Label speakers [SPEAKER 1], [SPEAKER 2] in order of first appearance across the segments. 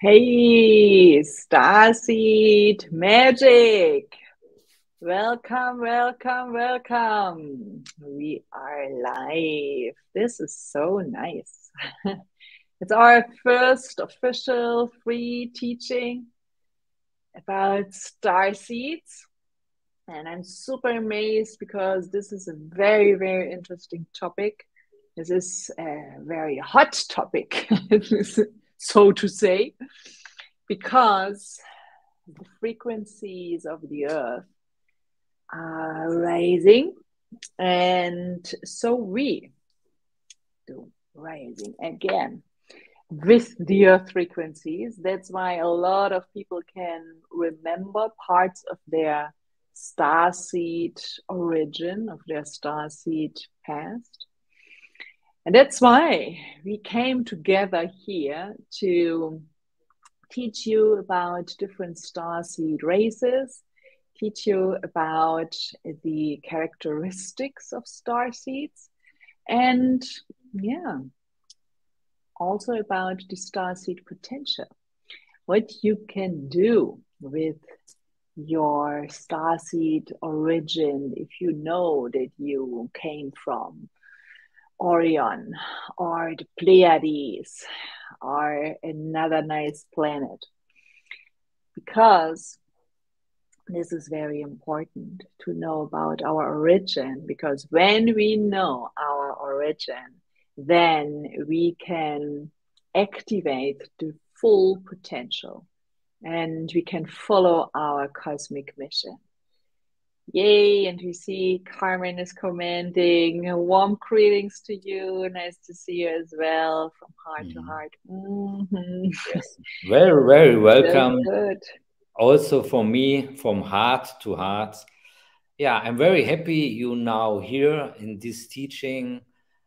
[SPEAKER 1] Hey, Starseed Magic! Welcome, welcome, welcome. We are live. This is so nice. It's our first official free teaching about starseeds. And I'm super amazed because this is a very, very interesting topic. This is a very hot topic, so to say, because the frequencies of the earth are rising, and so we do rising again with the earth frequencies. That's why a lot of people can remember parts of their starseed origin, of their starseed past. And that's why we came together here to teach you about different starseed races, teach you about the characteristics of starseeds, and yeah, also about the starseed potential, what you can do with your starseed origin if you know that you came from Orion or the Pleiades or another nice planet, because this is very important to know about our origin, because when we know our origin, then we can activate the full potential and we can follow our cosmic mission. Yay, and we see Carmen is commenting. Warm greetings to you. Nice to see you as well, from heart to heart.
[SPEAKER 2] Yes, very, very welcome.
[SPEAKER 1] Good.
[SPEAKER 2] Also for me, from heart to heart. Yeah, I'm very happy you now here in this teaching.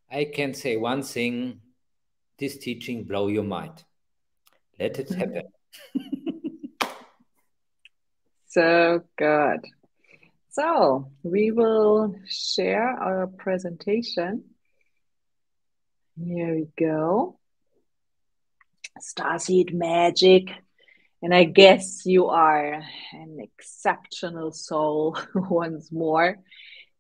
[SPEAKER 2] I can say one thing, this teaching blow your mind. Let it happen.
[SPEAKER 1] So good. So we will share our presentation. Here we go. Starseed Magic. And I guess you are an exceptional soul once more.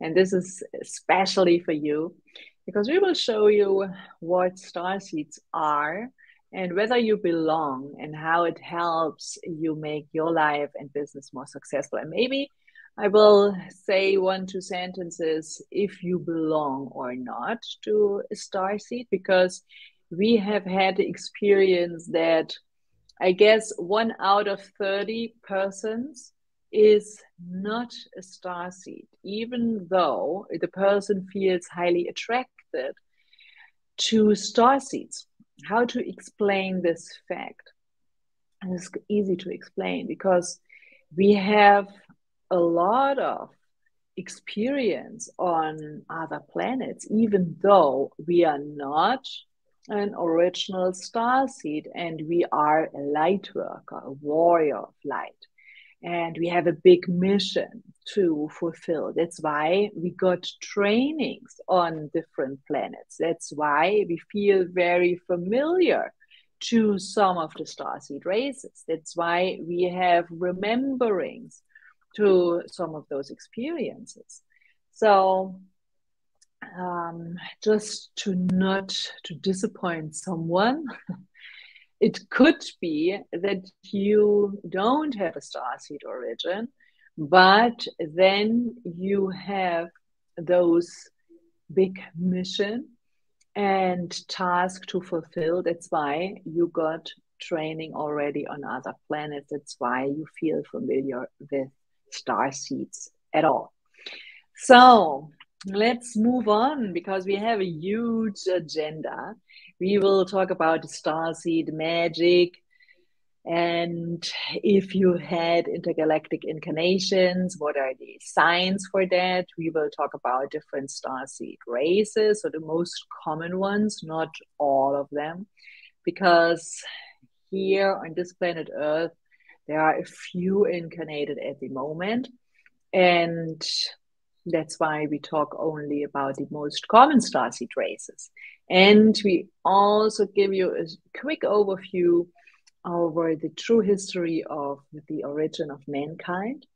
[SPEAKER 1] And this is especially for you, because we will show you what starseeds are and whether you belong and how it helps you make your life and business more successful. And maybe I will say 1-2 sentences if you belong or not to a starseed, because we have had the experience that I guess 1 out of 30 persons is not a starseed, even though the person feels highly attracted to starseeds. How to explain this fact? And it's easy to explain because we have a lot of experience on other planets, even though we are not an original starseed and we are a light worker, a warrior of light. And we have a big mission to fulfill. That's why we got trainings on different planets. That's why we feel very familiar to some of the starseed races. That's why we have rememberings to some of those experiences. So just to not to disappoint someone, it could be that you don't have a starseed origin, but then you have those big mission and task to fulfill. That's why you got training already on other planets. That's why you feel familiar with starseeds at all. So let's move on, because we have a huge agenda. We will talk about starseed magic, and if you had intergalactic incarnations, what are the signs for that? We will talk about different starseed races, so the most common ones, not all of them, because here on this planet Earth, there are a few incarnated at the moment, and that's why we talk only about the most common starseed races. And we also give you a quick overview over the true history of the origin of mankind.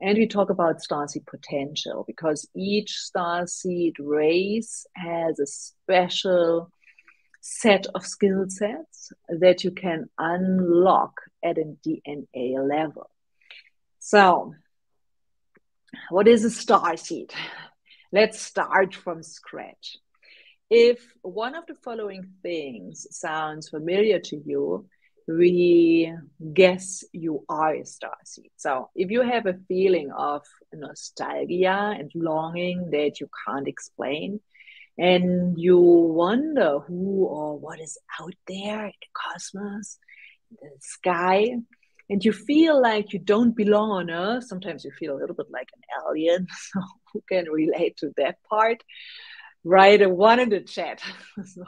[SPEAKER 1] And we talk about starseed potential because each starseed race has a special set of skill sets that you can unlock at a DNA level. So, what is a starseed? Let's start from scratch. If one of the following things sounds familiar to you, we guess you are a starseed. So if you have a feeling of nostalgia and longing that you can't explain, and you wonder who or what is out there in the cosmos, in the sky, and you feel like you don't belong on Earth, sometimes you feel a little bit like an alien, so who can relate to that part? Write a one in the chat. So,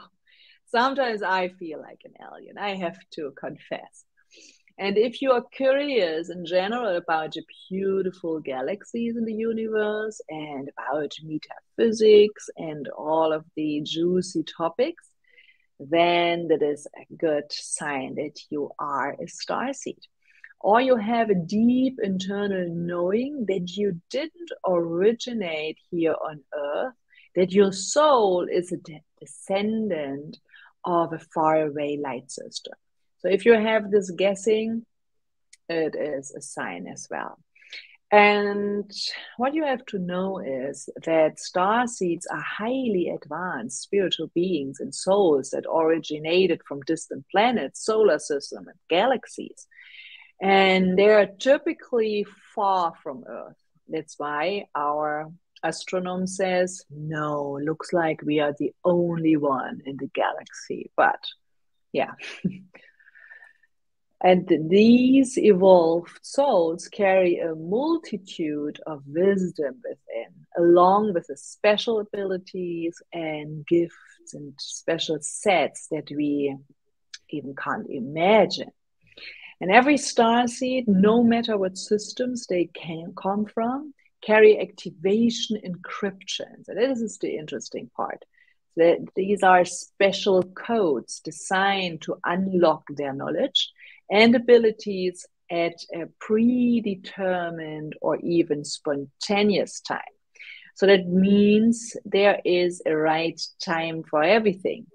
[SPEAKER 1] sometimes I feel like an alien, I have to confess. And if you are curious in general about the beautiful galaxies in the universe and about metaphysics and all of the juicy topics, then that is a good sign that you are a starseed. Or you have a deep internal knowing that you didn't originate here on Earth, that your soul is a descendant of a faraway light system. So if you have this guessing, it is a sign as well. And what you have to know is that starseeds are highly advanced spiritual beings and souls that originated from distant planets, solar system, and galaxies. And they are typically far from Earth. That's why our astronomer says, no, looks like we are the only one in the galaxy. But yeah. And these evolved souls carry a multitude of wisdom within, along with the special abilities and gifts and special sets that we even can't imagine. And every starseed, no matter what systems they can come from, carry activation encryptions. And this is the interesting part. That these are special codes designed to unlock their knowledge and abilities at a predetermined or even spontaneous time. So that means there is a right time for everything.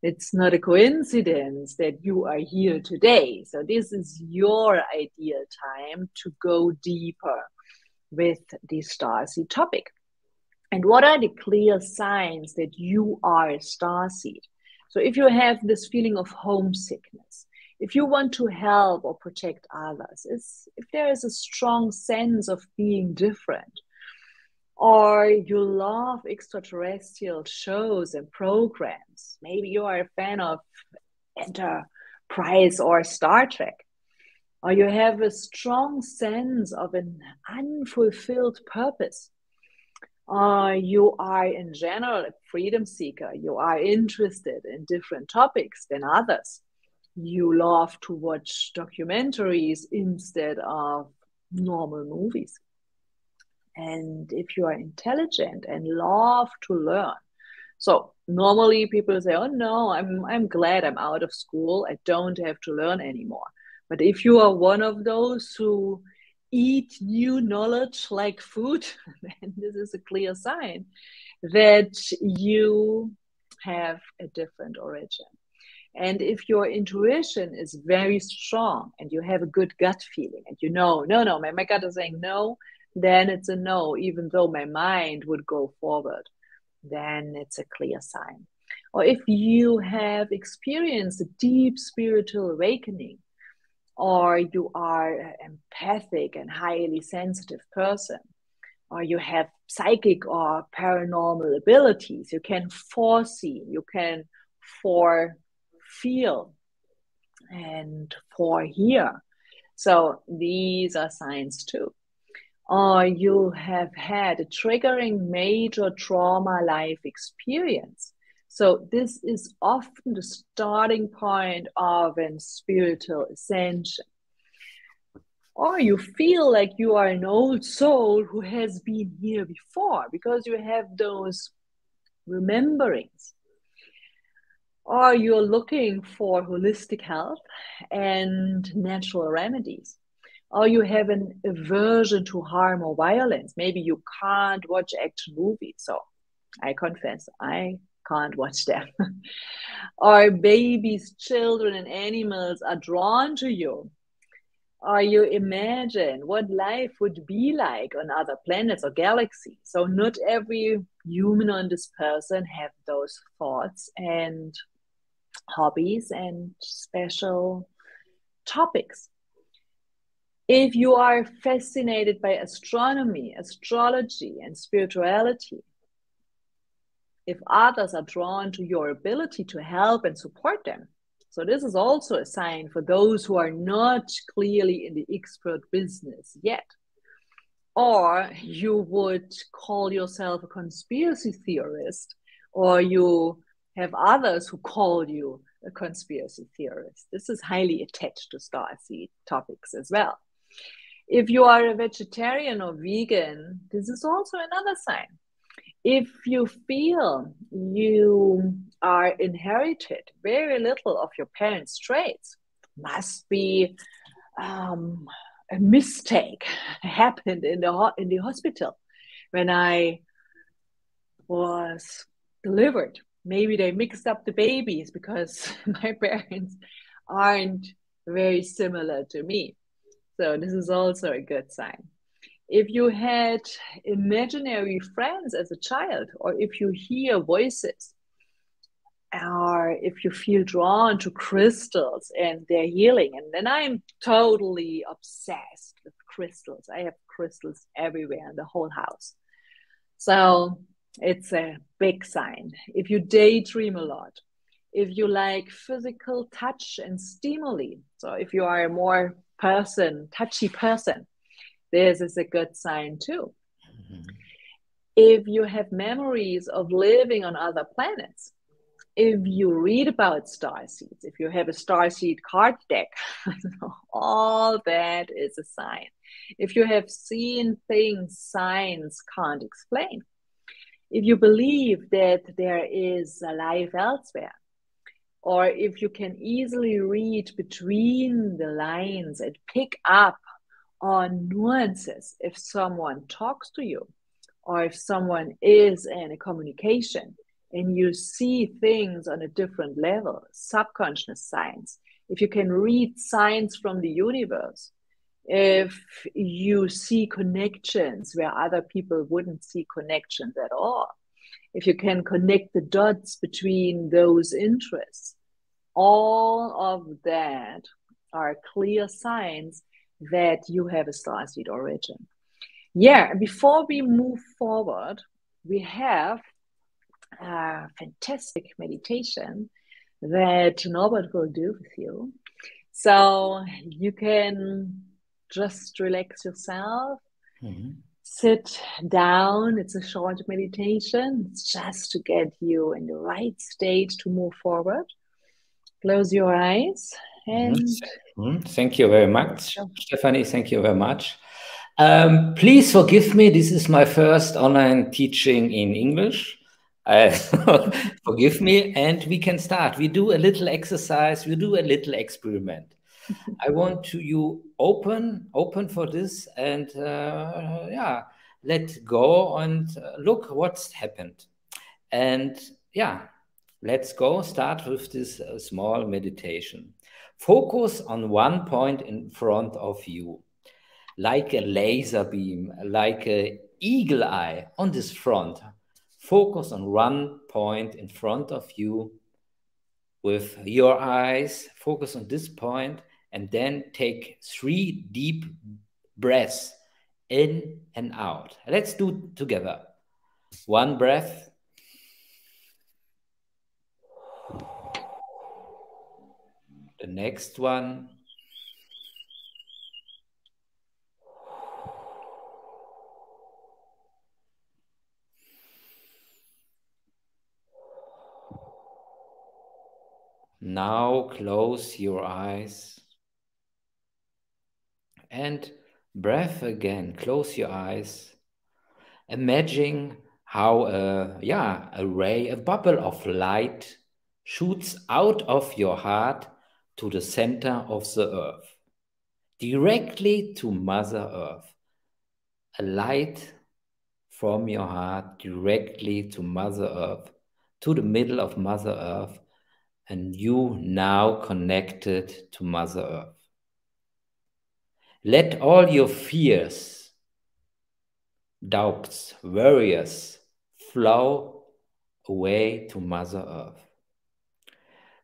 [SPEAKER 1] It's not a coincidence that you are here today. So this is your ideal time to go deeper with the starseed topic. And what are the clear signs that you are a starseed? So if you have this feeling of homesickness, if you want to help or protect others, if there is a strong sense of being different, or you love extraterrestrial shows and programs. Maybe you are a fan of Enterprise or Star Trek. Or you have a strong sense of an unfulfilled purpose. Or you are in general a freedom seeker. You are interested in different topics than others. You love to watch documentaries instead of normal movies. And if you are intelligent and love to learn. So normally people say, oh no, I'm glad I'm out of school. I don't have to learn anymore. But if you are one of those who eat new knowledge like food, then this is a clear sign that you have a different origin. And if your intuition is very strong and you have a good gut feeling and you know, no, my gut is saying no, then it's a no, even though my mind would go forward, then it's a clear sign. Or if you have experienced a deep spiritual awakening, or you are an empathic and highly sensitive person, or you have psychic or paranormal abilities, you can foresee, you can feel and forehear. So these are signs too. Or you have had a triggering major trauma life experience. So this is often the starting point of a spiritual ascension. Or you feel like you are an old soul who has been here before because you have those rememberings. or you're looking for holistic health and natural remedies, or you have an aversion to harm or violence. Maybe you can't watch action movies. So I confess, I can't watch them. Or babies, children, and animals are drawn to you. Or you imagine what life would be like on other planets or galaxies. So not every human on this person have those thoughts and hobbies and special topics. If you are fascinated by astronomy, astrology, and spirituality, if others are drawn to your ability to help and support them. So this is also a sign for those who are not clearly in the expert business yet. Or you would call yourself a conspiracy theorist, or you have others who call you a conspiracy theorist. This is highly attached to Starseed topics as well. If you are a vegetarian or vegan, this is also another sign. If you feel you are inherited very little of your parents' traits, must be a mistake happened in the hospital when I was delivered. Maybe they mixed up the babies because my parents aren't very similar to me. So this is also a good sign. If you had imaginary friends as a child, or if you hear voices, or if you feel drawn to crystals and their healing, and then I'm totally obsessed with crystals. I have crystals everywhere in the whole house. So it's a big sign. If you daydream a lot, if you like physical touch and stimuli, so if you are a more touchy person, this is a good sign too. Mm-hmm. If you have memories of living on other planets, if you read about starseeds, if you have a starseed card deck, all that is a sign. If you have seen things science can't explain, if you believe that there is a life elsewhere, or if you can easily read between the lines and pick up on nuances if someone talks to you, or if someone is in a communication and you see things on a different level, subconscious signs, if you can read signs from the universe, if you see connections where other people wouldn't see connections at all, if you can connect the dots between those interests, all of that are clear signs that you have a starseed origin. Yeah, before we move forward, we have a fantastic meditation that Norbert will do with you. So you can just relax yourself, sit down. It's a short meditation. It's just to get you in the right state to move forward. Close your eyes and
[SPEAKER 2] thank you very much, Stephanie. Thank you very much. Please forgive me. This is my first online teaching in English. Forgive me, and we can start. We do a little exercise. We do a little experiment. I want to you open for this, and yeah, let go and look what's happened. And yeah, let's go. Start with this small meditation. Focus on one point in front of you, like a laser beam, like an eagle eye on this front. Focus on one point in front of you with your eyes. Focus on this point, and then take 3 deep breaths in and out. Let's do together. 1 breath. The next one. Now close your eyes and breath again. Close your eyes. Imagine how a bubble of light shoots out of your heart to the center of the earth, directly to Mother Earth. A light from your heart directly to Mother Earth, to the middle of Mother Earth, and you now connected to Mother Earth. Let all your fears, doubts, worries flow away to Mother Earth.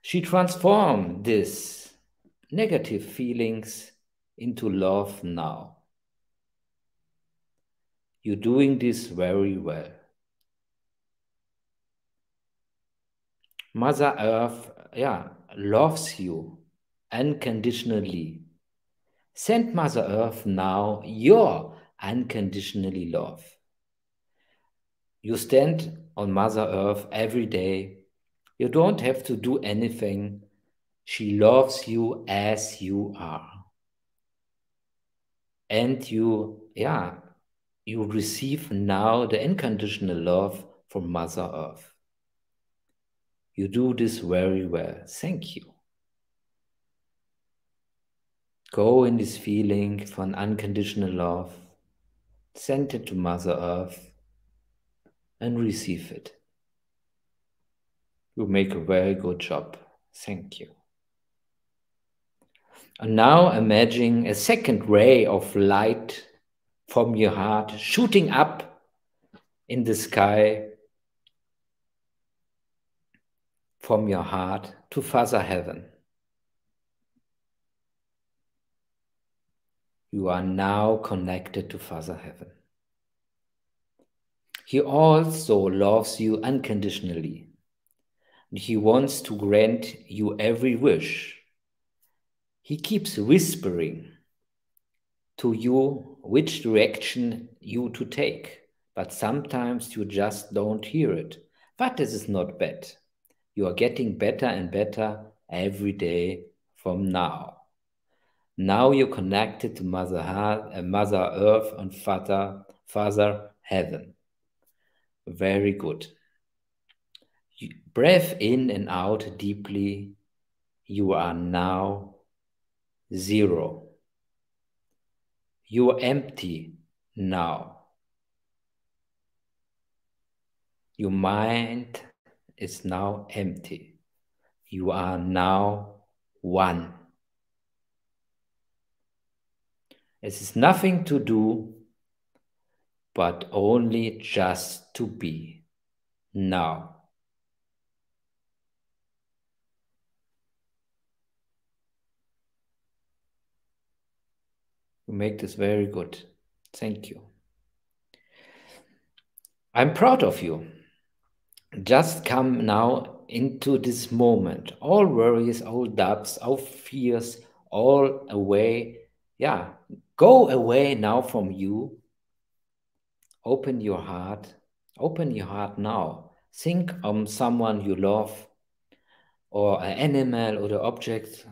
[SPEAKER 2] She transformed these negative feelings into love now. You're doing this very well. Mother Earth, loves you unconditionally. Send Mother Earth now your unconditionally love. You stand on Mother Earth every day. You don't have to do anything. She loves you as you are. And you receive now the unconditional love from Mother Earth. You do this very well. Thank you. Go in this feeling von unconditional love, send it to Mother Earth, and receive it. You make a very good job. Thank you. And now imagine a second ray of light from your heart shooting up in the sky from your heart to Father Heaven. You are now connected to Father Heaven. He also loves you unconditionally. He wants to grant you every wish. He keeps whispering to you which direction you to take, but sometimes you just don't hear it. But this is not bad. You are getting better and better every day from now. Now you're connected to Mother Earth and Father Heaven. Very good. Breathe in and out deeply. You are now 0. You are empty now. Your mind is now empty. You are now 1. It is nothing to do, but only just to be now. You make this very good. Thank you. I'm proud of you. Just come now into this moment. All worries, all doubts, all fears, all away. Go away now from you. Open your heart. Open your heart now. Think of someone you love, or an animal or the object,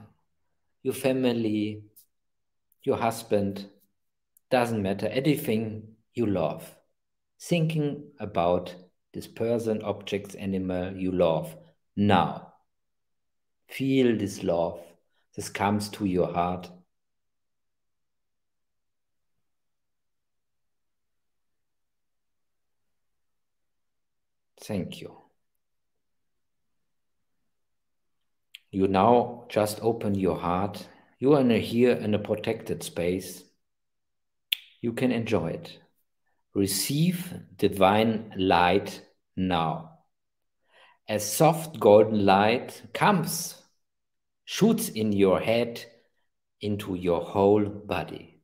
[SPEAKER 2] your family, your husband, doesn't matter, anything you love. Thinking about this person, object, animal you love now. Feel this love. This comes to your heart. Thank you. You now just open your heart. You are here in a protected space. You can enjoy it. Receive divine light now. A soft golden light comes, shoots in your head, into your whole body.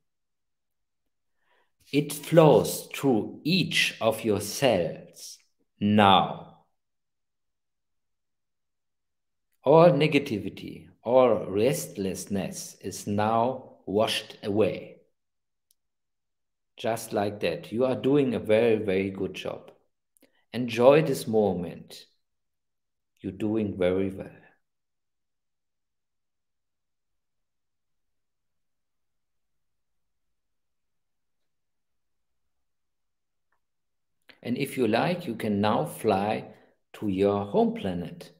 [SPEAKER 2] It flows through each of your cells now. All negativity, all restlessness is now washed away. Just like that. You are doing a very, very good job. Enjoy this moment. You're doing very well. And if you like, you can now fly to your home planet,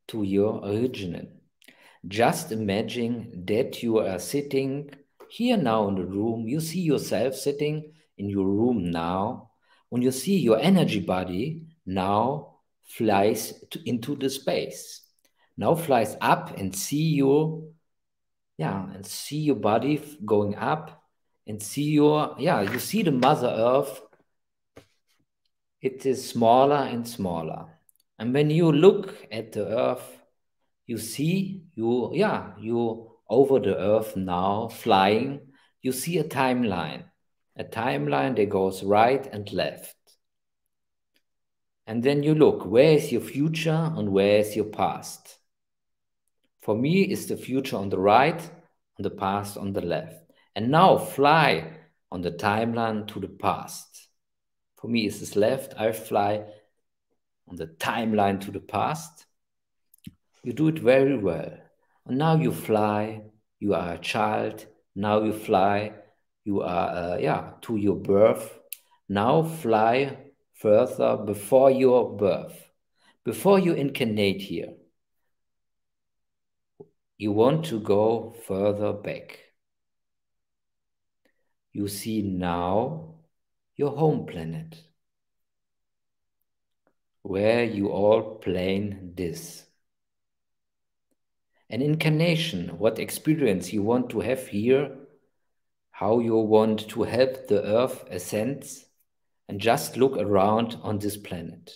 [SPEAKER 2] to your original. Just imagine that you are sitting here now in the room. You see yourself sitting in your room now, and you see your energy body now flies into the space. Now flies up and see you, and see your body going up and see you see the Mother Earth. It is smaller and smaller. And when you look at the Earth, you see you over the Earth now flying, you see a timeline that goes right and left. And then you look, where is your future and where is your past? For me, it's the future on the right and the past on the left. And now fly on the timeline to the past. For me, it's this left. I fly on the timeline to the past. You do it very well. And now you fly. You are a child. Now you fly. You are, to your birth. Now fly further before your birth. Before you incarnate here. You want to go further back. You see now your home planet, where you all plan this. An incarnation, what experience you want to have here, how you want to help the Earth ascend, and just look around on this planet.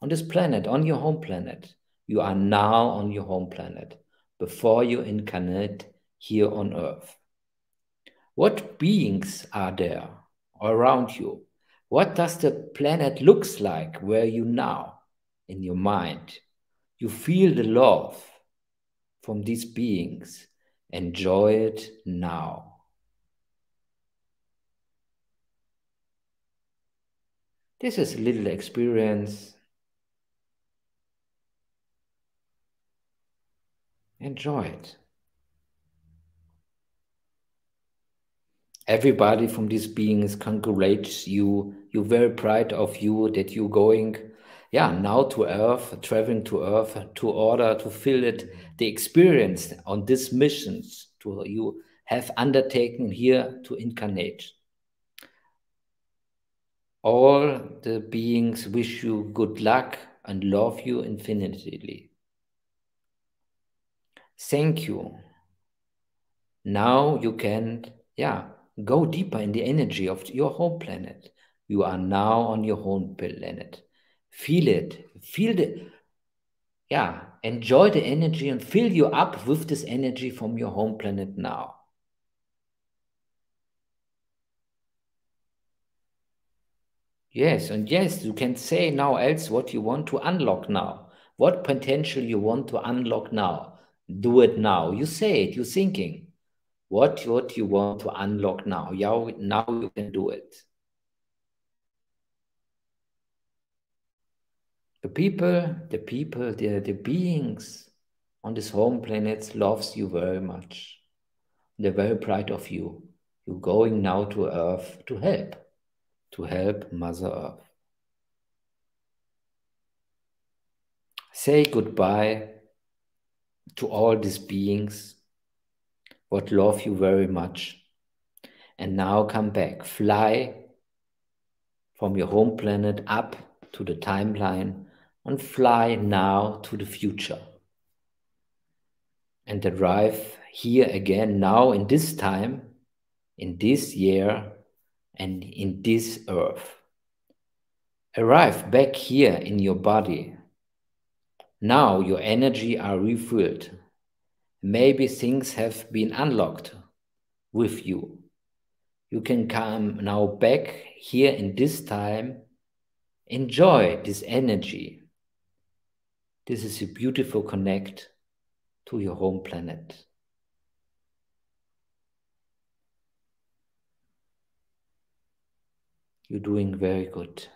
[SPEAKER 2] On this planet, on your home planet. You are now on your home planet, before you incarnate here on Earth. What beings are there around you? What does the planet looks like where you now in your mind? You feel the love from these beings. Enjoy it now. This is a little experience. Enjoy it. Everybody from these beings congratulates you. You're very proud of you that you're going, now to Earth, traveling to Earth to order to feel it, the experience on these missions to you have undertaken here to incarnate. All the beings wish you good luck and love you infinitely. Thank you. Now you can, go deeper in the energy of your home planet. You are now on your home planet. Feel it. Feel the, enjoy the energy and fill you up with this energy from your home planet now. Yes, and yes, you can say now else what you want to unlock now. What potential you want to unlock now. Do it now. You say it, you're thinking. What you want to unlock now. Now you can do it. The beings on this home planet loves you very much. They're very proud of you. You're going now to Earth to help Mother Earth. Say goodbye to all these beings what love you very much. And now come back. Fly from your home planet up to the timeline and fly now to the future. And arrive here again now in this time, in this year, and in this earth. Arrive back here in your body. Now your energy are refilled. Maybe things have been unlocked with you. You can come now back here in this time. Enjoy this energy. This is a beautiful connect to your home planet. You're doing very good.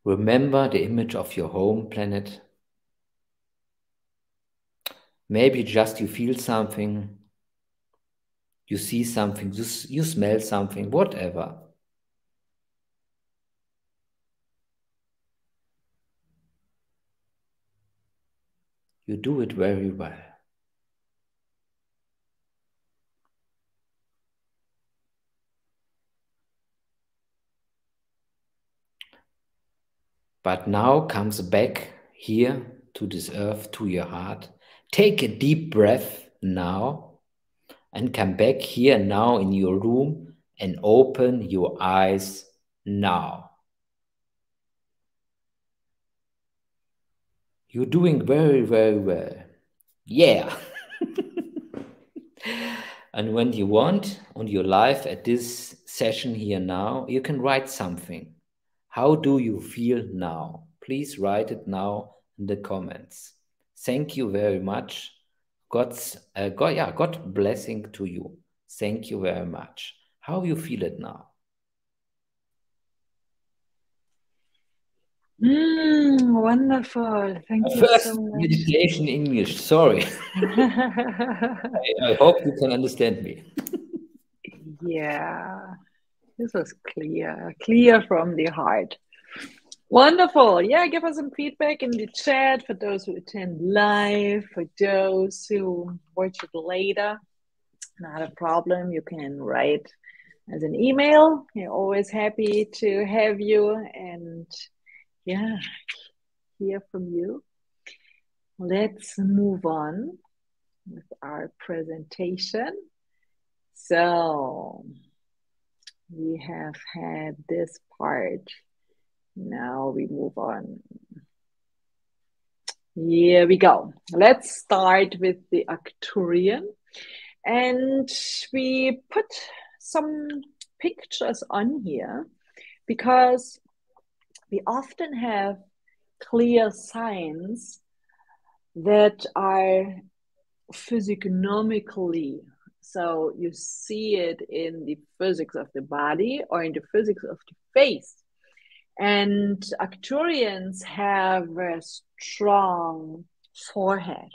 [SPEAKER 2] Remember the image of your home planet. Maybe just you feel something You see something, you smell something, whatever. You do it very well. But now comes back here to this earth, to your heart. Take a deep breath now and come back here now in your room and open your eyes now. You're doing very, very well. Yeah. And when you want on your life at this session here now, you can write something. How do you feel now? Please write it now in the comments. Thank you very much. God blessing to you. Thank you very much. How you feel it now?
[SPEAKER 1] Wonderful. Thank you
[SPEAKER 2] First
[SPEAKER 1] so much.
[SPEAKER 2] meditation English. Sorry. I hope you can understand me.
[SPEAKER 1] Yeah, this was clear from the heart. Wonderful. Yeah, give us some feedback in the chat for those who attend live, for those who watch it later. Not a problem. You can write as an email. We're always happy to have you and yeah, hear from you. Let's move on with our presentation. So we have had this part. Now we move on. Here we go. Let's start with the Arcturian. And we put some pictures on here because we often have clear signs that are physiognomically. So you see it in the physics of the body or in the physics of the face. And Arcturians have a strong forehead,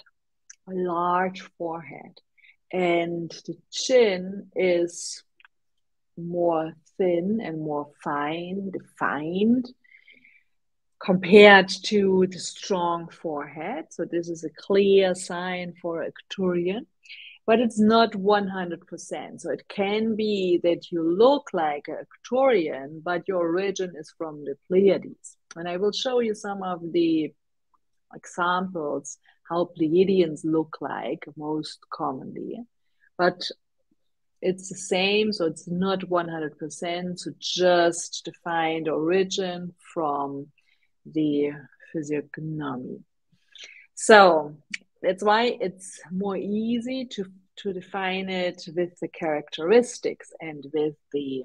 [SPEAKER 1] a large forehead. And the chin is more thin and more defined compared to the strong forehead. So this is a clear sign for Arcturian, but it's not 100%. So it can be that you look like an Arcturian, but your origin is from the Pleiades. And I will show you some of the examples how Pleiadians look like most commonly. But it's the same, so it's not 100%. So just define the origin from the physiognomy. So that's why it's more easy to define it with the characteristics and with the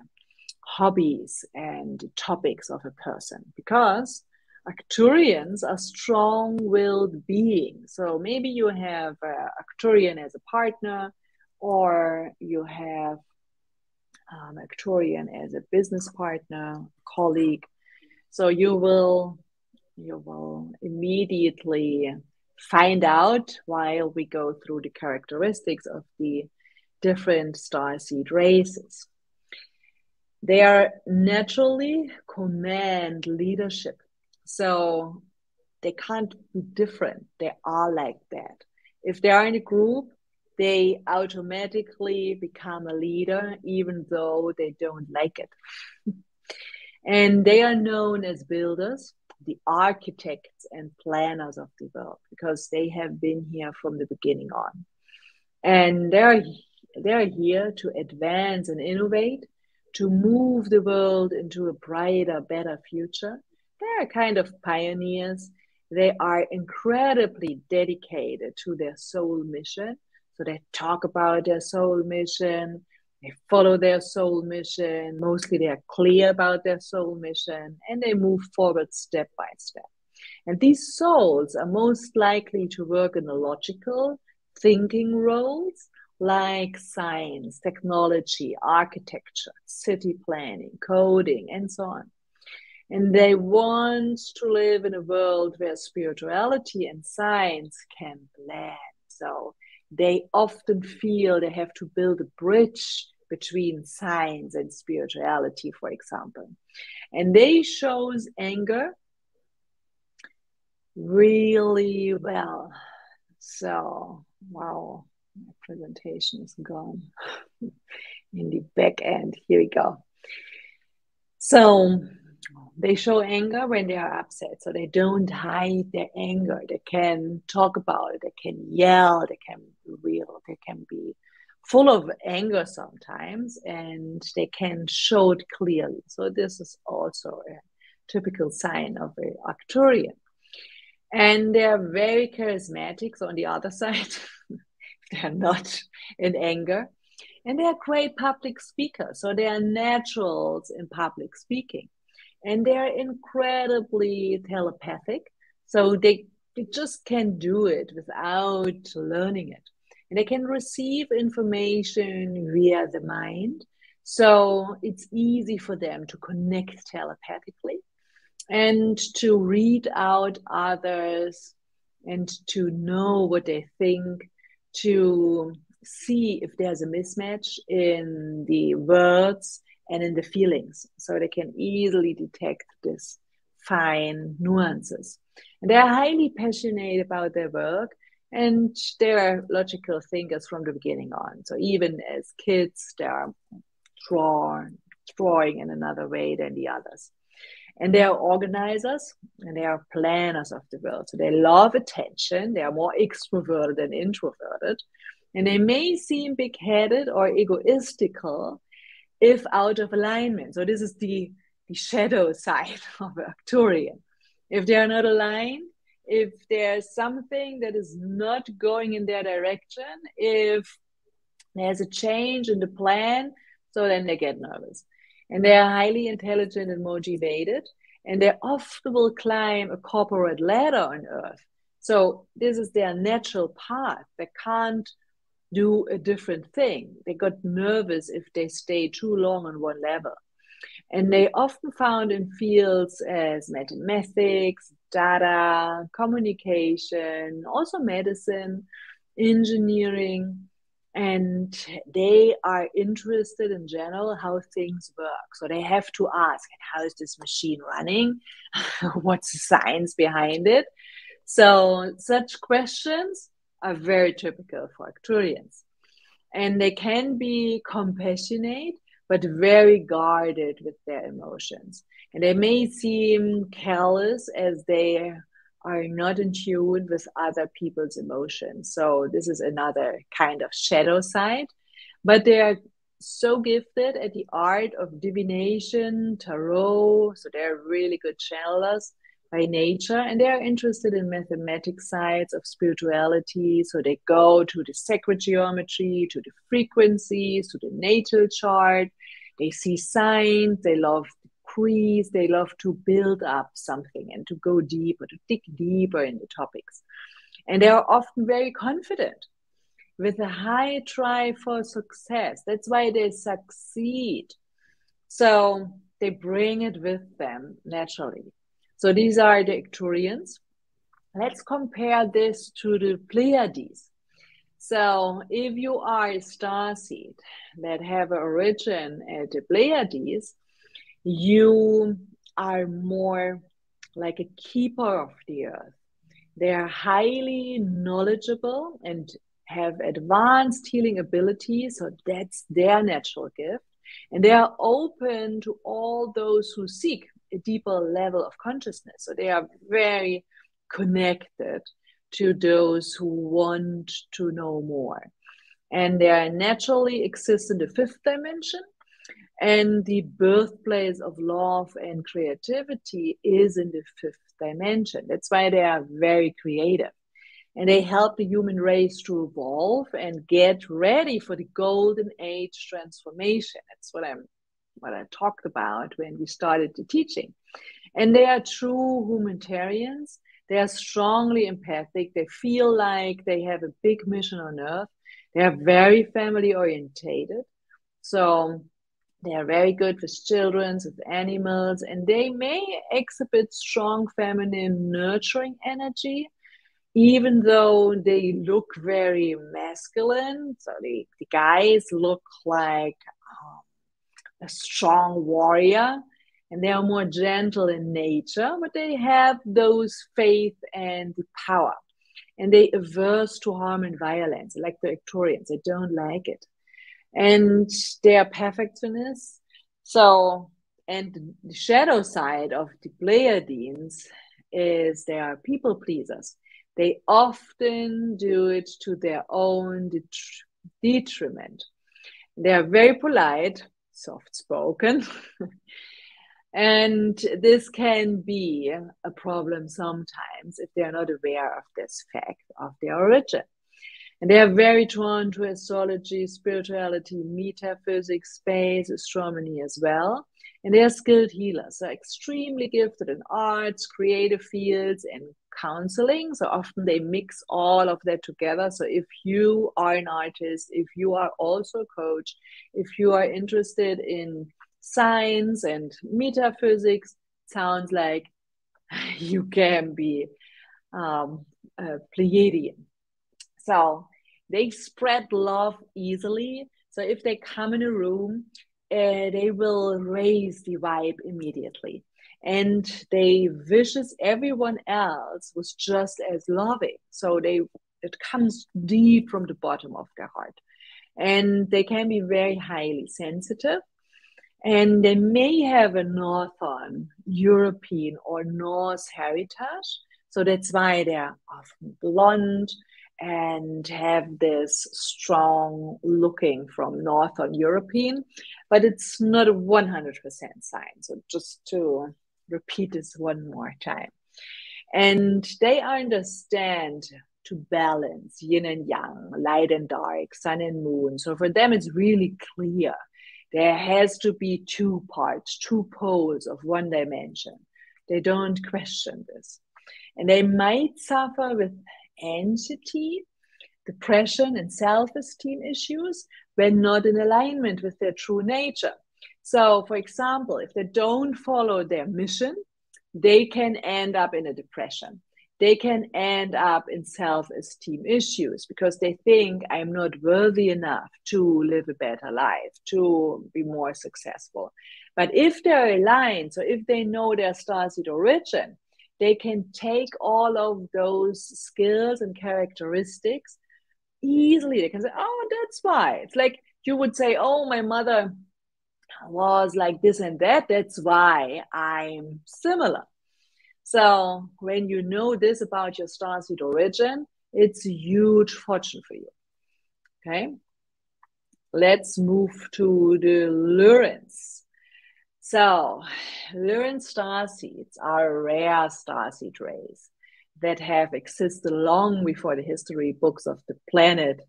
[SPEAKER 1] hobbies and the topics of a person, because Arcturians are strong-willed beings. So maybe you have Arcturian as a partner, or you have Arcturian as a business partner, colleague. So you will immediately find out while we go through the characteristics of the different starseed races. They are naturally command leadership. So they can't be different. They are like that. If they are in a group, they automatically become a leader, even though they don't like it. And they are known as builders, the architects and planners of the world, because they have been here from the beginning on. And they're here to advance and innovate, to move the world into a brighter, better future. They're kind of pioneers. They are incredibly dedicated to their soul mission. So they talk about their soul mission. They follow their soul mission. Mostly they are clear about their soul mission, and they move forward step by step. And these souls are most likely to work in the logical thinking roles like science, technology, architecture, city planning, coding, and so on. And they want to live in a world where spirituality and science can blend. So they often feel they have to build a bridge between science and spirituality, for example. And they shows anger really well. So, wow, my presentation is gone in the back end. Here we go. So they show anger when they are upset. So they don't hide their anger. They can talk about it. They can yell. They can be real. They can be full of anger sometimes, and they can show it clearly. So this is also a typical sign of an Arcturian. And they're very charismatic. So on the other side, they're not in anger. And they're great public speakers. So they are naturals in public speaking. And they're incredibly telepathic. So they just can do it without learning it. And they can receive information via the mind. So it's easy for them to connect telepathically and to read out others and to know what they think, to see if there's a mismatch in the words and in the feelings. So they can easily detect this fine nuances. And they're highly passionate about their work, and they're logical thinkers from the beginning on. So even as kids, they're drawing in another way than the others. And they are organizers and they are planners of the world. So they love attention. They are more extroverted than introverted. And they may seem big-headed or egoistical if out of alignment. So this is the shadow side of Arcturian. If they are not aligned, if there's something that is not going in their direction, if there's a change in the plan, so then they get nervous. And they are highly intelligent and motivated, and they often will climb a corporate ladder on Earth. So this is their natural path. They can't do a different thing. They got nervous if they stay too long on one level. And they often found in fields as mathematics, data, communication, also medicine, engineering, and they are interested in general how things work. So they have to ask, how is this machine running? What's the science behind it? So such questions are very typical for Arcturians. And they can be compassionate, but very guarded with their emotions. And they may seem callous as they are not in tune with other people's emotions. So this is another kind of shadow side. But they are so gifted at the art of divination, tarot. So they're really good channelers by nature, and they are interested in mathematics sides of spirituality. So they go to the sacred geometry, to the frequencies, to the natal chart. They see signs. They love degrees. They love to build up something and to go deeper, to dig deeper in the topics. And they are often very confident with a high drive for success. That's why they succeed. So they bring it with them naturally. So these are the Arcturians. Let's compare this to the Pleiades. So if you are a starseed that have an origin at the Pleiades, you are more like a keeper of the earth. They are highly knowledgeable and have advanced healing abilities. So that's their natural gift. And they are open to all those who seek a deeper level of consciousness. So they are very connected to those who want to know more. And they naturally exist in the fifth dimension. And the birthplace of love and creativity is in the fifth dimension. That's why they are very creative. And they help the human race to evolve and get ready for the golden age transformation. That's what I talked about when we started the teaching. And they are true humanitarians. They are strongly empathic. They feel like they have a big mission on earth. They are very family orientated. So they are very good with children, with animals, and they may exhibit strong feminine nurturing energy. even though they look very masculine. So the guys look like a strong warrior, and they are more gentle in nature, but they have those faith and the power. And they averse to harm and violence, like the Arcturians. They don't like it. And they are perfectionists. So, and the shadow side of the Pleiadians is they are people pleasers. They often do it to their own detriment. They are very polite, soft spoken. And this can be a problem sometimes if they are not aware of this fact of their origin. And they are very drawn to astrology, spirituality, metaphysics, space, astronomy as well. And they are skilled healers, so extremely gifted in arts, creative fields, and counseling. So often they mix all of that together. So if you are an artist, if you are also a coach, if you are interested in science and metaphysics, sounds like you can be a Pleiadian. So they spread love easily. So if they come in a room, they will raise the vibe immediately. And they wishes everyone else was just as loving. So it comes deep from the bottom of their heart. And they can be very highly sensitive. And they may have a Northern European or Norse heritage. So that's why they're often blonde and have this strong looking from Northern European, but it's not a 100% sign. So just to repeat this one more time. And they understand to balance yin and yang, light and dark, sun and moon. So for them, it's really clear. There has to be two parts, two poles of one dimension. They don't question this. And they might suffer with anxiety, depression, and self-esteem issues when not in alignment with their true nature. So, for example, if they don't follow their mission, they can end up in a depression. They can end up in self-esteem issues because they think I'm not worthy enough to live a better life, to be more successful. But if they're aligned, so if they know their starseed origin, they can take all of those skills and characteristics easily. They can say, oh, that's why. It's like you would say, oh, my mother was like this and that. That's why I'm similar. So when you know this about your starseed origin, it's a huge fortune for you. Okay. Let's move to the Lurans. So Luran starseeds are a rare starseed race that have existed long before the history books of the planet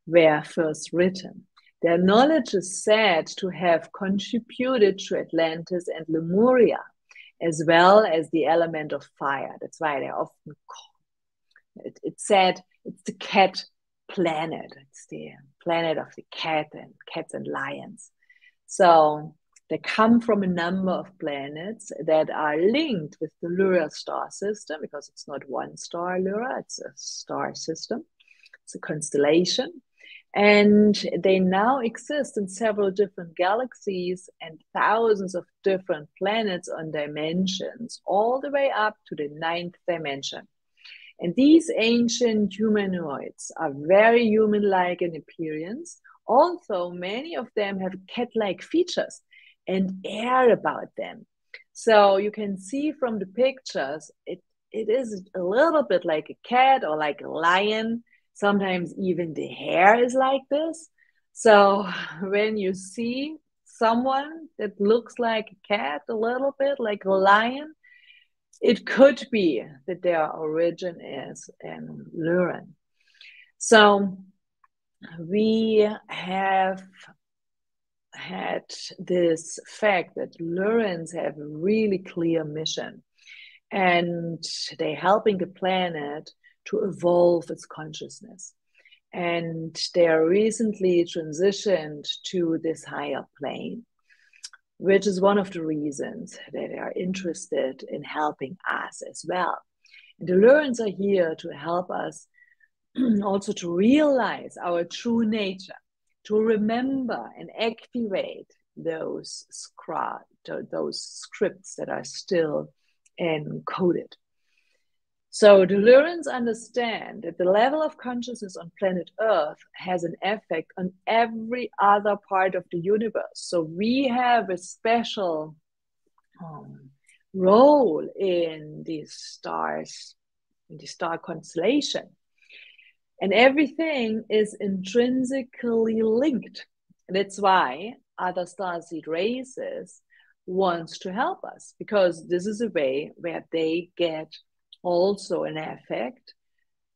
[SPEAKER 1] were first written. Their knowledge is said to have contributed to Atlantis and Lemuria, as well as the element of fire. That's why they're often called, it's said it's the cat planet. It's the planet of the cat and cats and lions. So they come from a number of planets that are linked with the Lyra star system, because it's not one star Lyra, it's a star system. It's a constellation. And they now exist in several different galaxies and thousands of different planets on dimensions, all the way up to the 9th dimension. And these ancient humanoids are very human-like in appearance. Also, many of them have cat-like features and air about them. So you can see from the pictures, it is a little bit like a cat or like a lion. Sometimes even the hair is like this. So when you see someone that looks like a cat, a little bit like a lion, it could be that their origin is in Luran. So we have had this fact that Lurans have a really clear mission, and they're helping the planet to evolve its consciousness. And they are recently transitioned to this higher plane, which is one of the reasons that they are interested in helping us as well. The learns are here to help us also to realize our true nature, to remember and activate those scripts that are still encoded. So the Lurans understand that the level of consciousness on planet Earth has an effect on every other part of the universe. So we have a special role in these stars, in the star constellation. And everything is intrinsically linked. That's why other starseed races wants to help us, because this is a way where they get also an effect,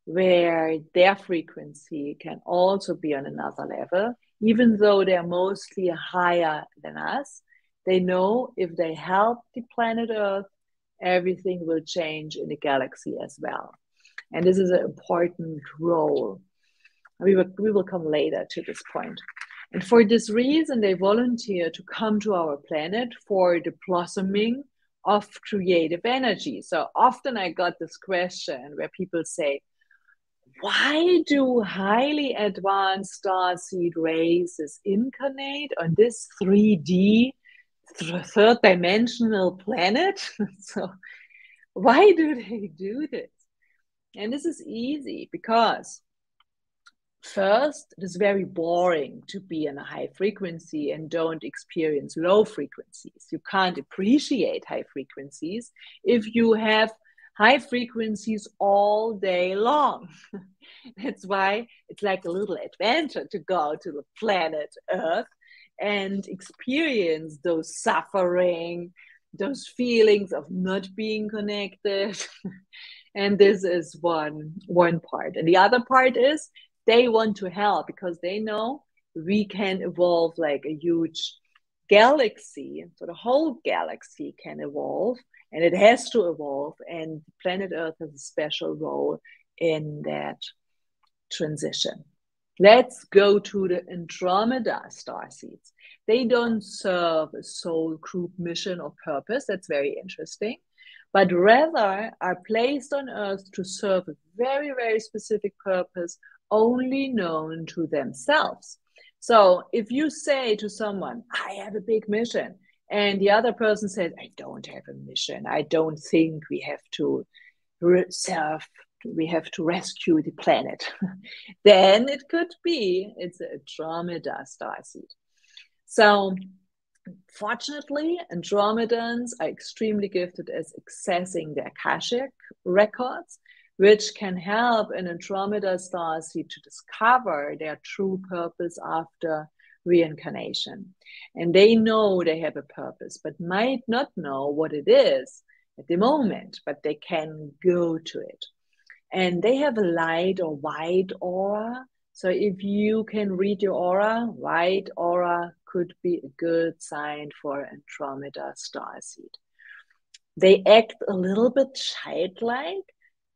[SPEAKER 1] where their frequency can also be on another level, even though they're mostly higher than us. They know if they help the planet Earth, everything will change in the galaxy as well. And this is an important role. We will come later to this point. And for this reason, they volunteer to come to our planet for the blossoming of creative energy. So often I got this question where people say, why do highly advanced starseed races incarnate on this 3D, third dimensional planet? So why do they do this? And this is easy because first, it is very boring to be in a high frequency and don't experience low frequencies. You can't appreciate high frequencies if you have high frequencies all day long. That's why it's like a little adventure to go to the planet Earth and experience those suffering, those feelings of not being connected. And this is one part. And the other part is they want to help because they know we can evolve like a huge galaxy. So the whole galaxy can evolve, and it has to evolve. And planet Earth has a special role in that transition. Let's go to the Andromeda starseeds. They don't serve a soul group mission or purpose. That's very interesting. But rather are placed on Earth to serve a very, very specific purpose only known to themselves. So if you say to someone, I have a big mission, and the other person says, I don't have a mission, I don't think we have to rescue the planet, then it could be it's a Andromeda starseed. So fortunately, Andromedans are extremely gifted at accessing the Akashic records, which can help an Andromeda starseed to discover their true purpose after reincarnation. And they know they have a purpose, but might not know what it is at the moment, but they can go to it. And they have a light or white aura. So if you can read your aura, white aura could be a good sign for Andromeda starseed. They act a little bit childlike,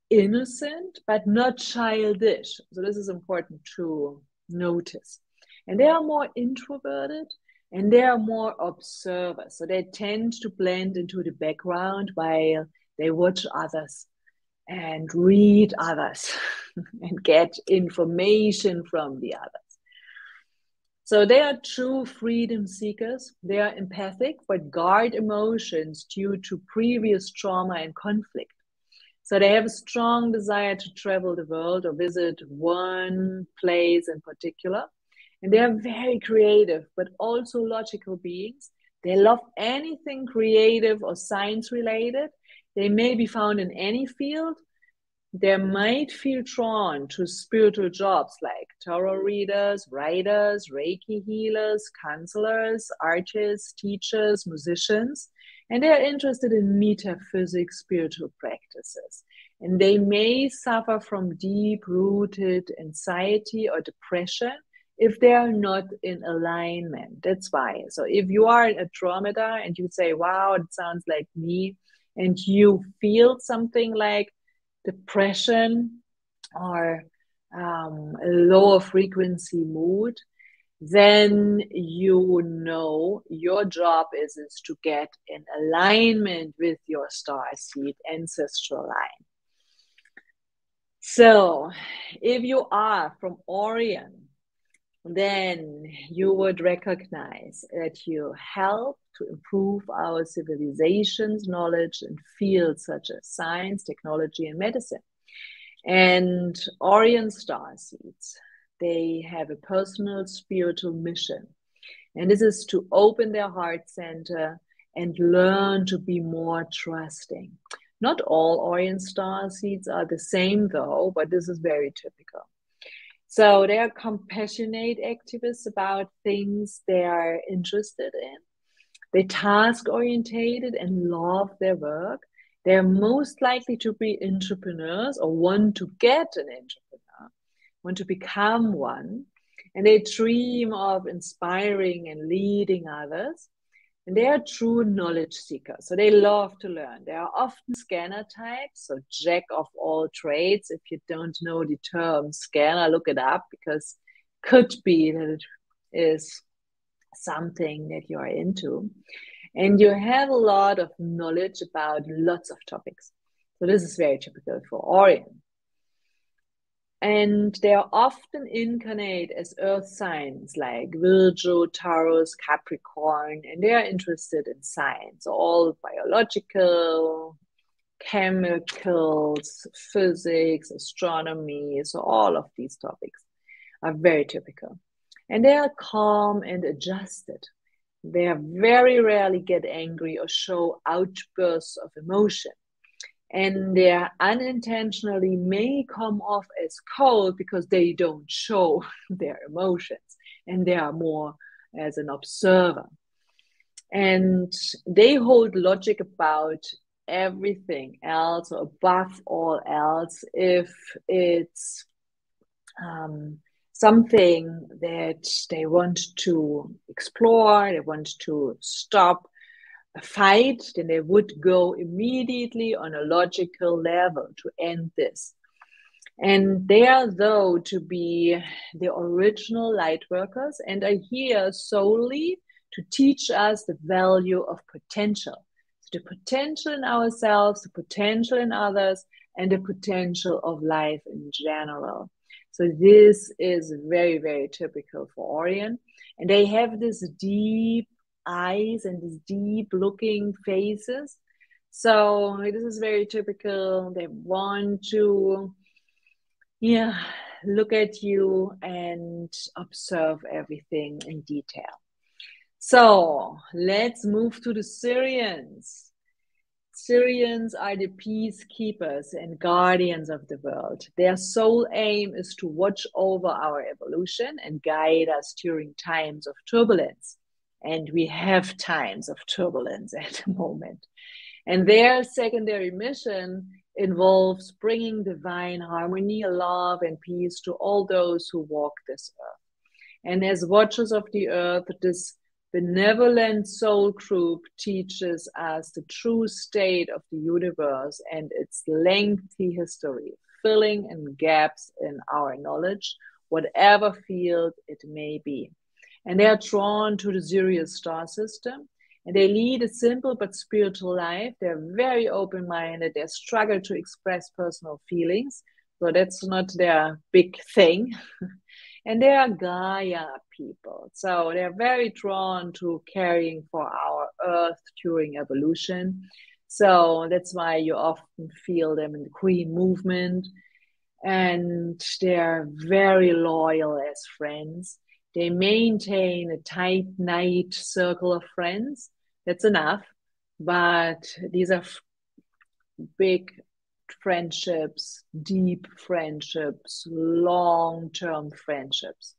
[SPEAKER 1] innocent, but not childish. So this is important to notice. And they are more introverted and they are more observers. So they tend to blend into the background while they watch others and read others and get information from the others. So they are true freedom seekers. They are empathic, but guard emotions due to previous trauma and conflict. So they have a strong desire to travel the world or visit one place in particular. And they are very creative, but also logical beings. They love anything creative or science related. They may be found in any field. They might feel drawn to spiritual jobs like tarot readers, writers, Reiki healers, counselors, artists, teachers, musicians, and they are interested in metaphysics, spiritual practices. And they may suffer from deep-rooted anxiety or depression if they are not in alignment. That's why. So if you are an Andromeda and you say, wow, it sounds like me, and you feel something like depression or a lower frequency mood, then you know your job is to get in alignment with your starseed ancestral line. So, if you are from Orion, then you would recognize that you help to improve our civilization's knowledge in fields such as science, technology, and medicine. And Orion starseeds, they have a personal spiritual mission. And this is to open their heart center and learn to be more trusting. Not all Orion starseeds are the same, though, but this is very typical. So they are compassionate activists about things they are interested in. They task orientated and love their work. They're most likely to be entrepreneurs or want to get an entrepreneur, want to become one. And they dream of inspiring and leading others. And they are true knowledge seekers. So they love to learn. They are often scanner types, so jack of all trades. If you don't know the term scanner, look it up, because it could be that it is something that you are into. And you have a lot of knowledge about lots of topics. So this is very typical for Orion. And they are often incarnate as earth signs like Virgo, Taurus, Capricorn, and they are interested in science, all biological, chemicals, physics, astronomy. So all of these topics are very typical. And they are calm and adjusted. They are very rarely get angry or show outbursts of emotion. And they unintentionally may come off as cold because they don't show their emotions, and they are more as an observer. And they hold logic about everything else, or above all else, if it's something that they want to explore, they want to stop a fight, then they would go immediately on a logical level to end this. And they are, though, to be the original light workers and are here solely to teach us the value of potential. So the potential in ourselves, the potential in others, and the potential of life in general. So this is very, very typical for Orion. And they have this deep eyes and these deep looking faces. So this is very typical. They want to look at you and observe everything in detail. So let's move to the Syrians. Syrians are the peacekeepers and guardians of the world. Their sole aim is to watch over our evolution and guide us during times of turbulence. And we have times of turbulence at the moment. And their secondary mission involves bringing divine harmony, love, and peace to all those who walk this earth. And as watchers of the earth, this benevolent soul group teaches us the true state of the universe and its lengthy history, filling in gaps in our knowledge, whatever field it may be. And they are drawn to the Sirius star system, and they lead a simple but spiritual life. They're very open-minded. They struggle to express personal feelings, so that's not their big thing. And they are Gaia people. So they're very drawn to caring for our earth during evolution. So that's why you often feel them in the Queen movement. And they're very loyal as friends. They maintain a tight-knit circle of friends. That's enough. But these are big friendships, deep friendships, long-term friendships.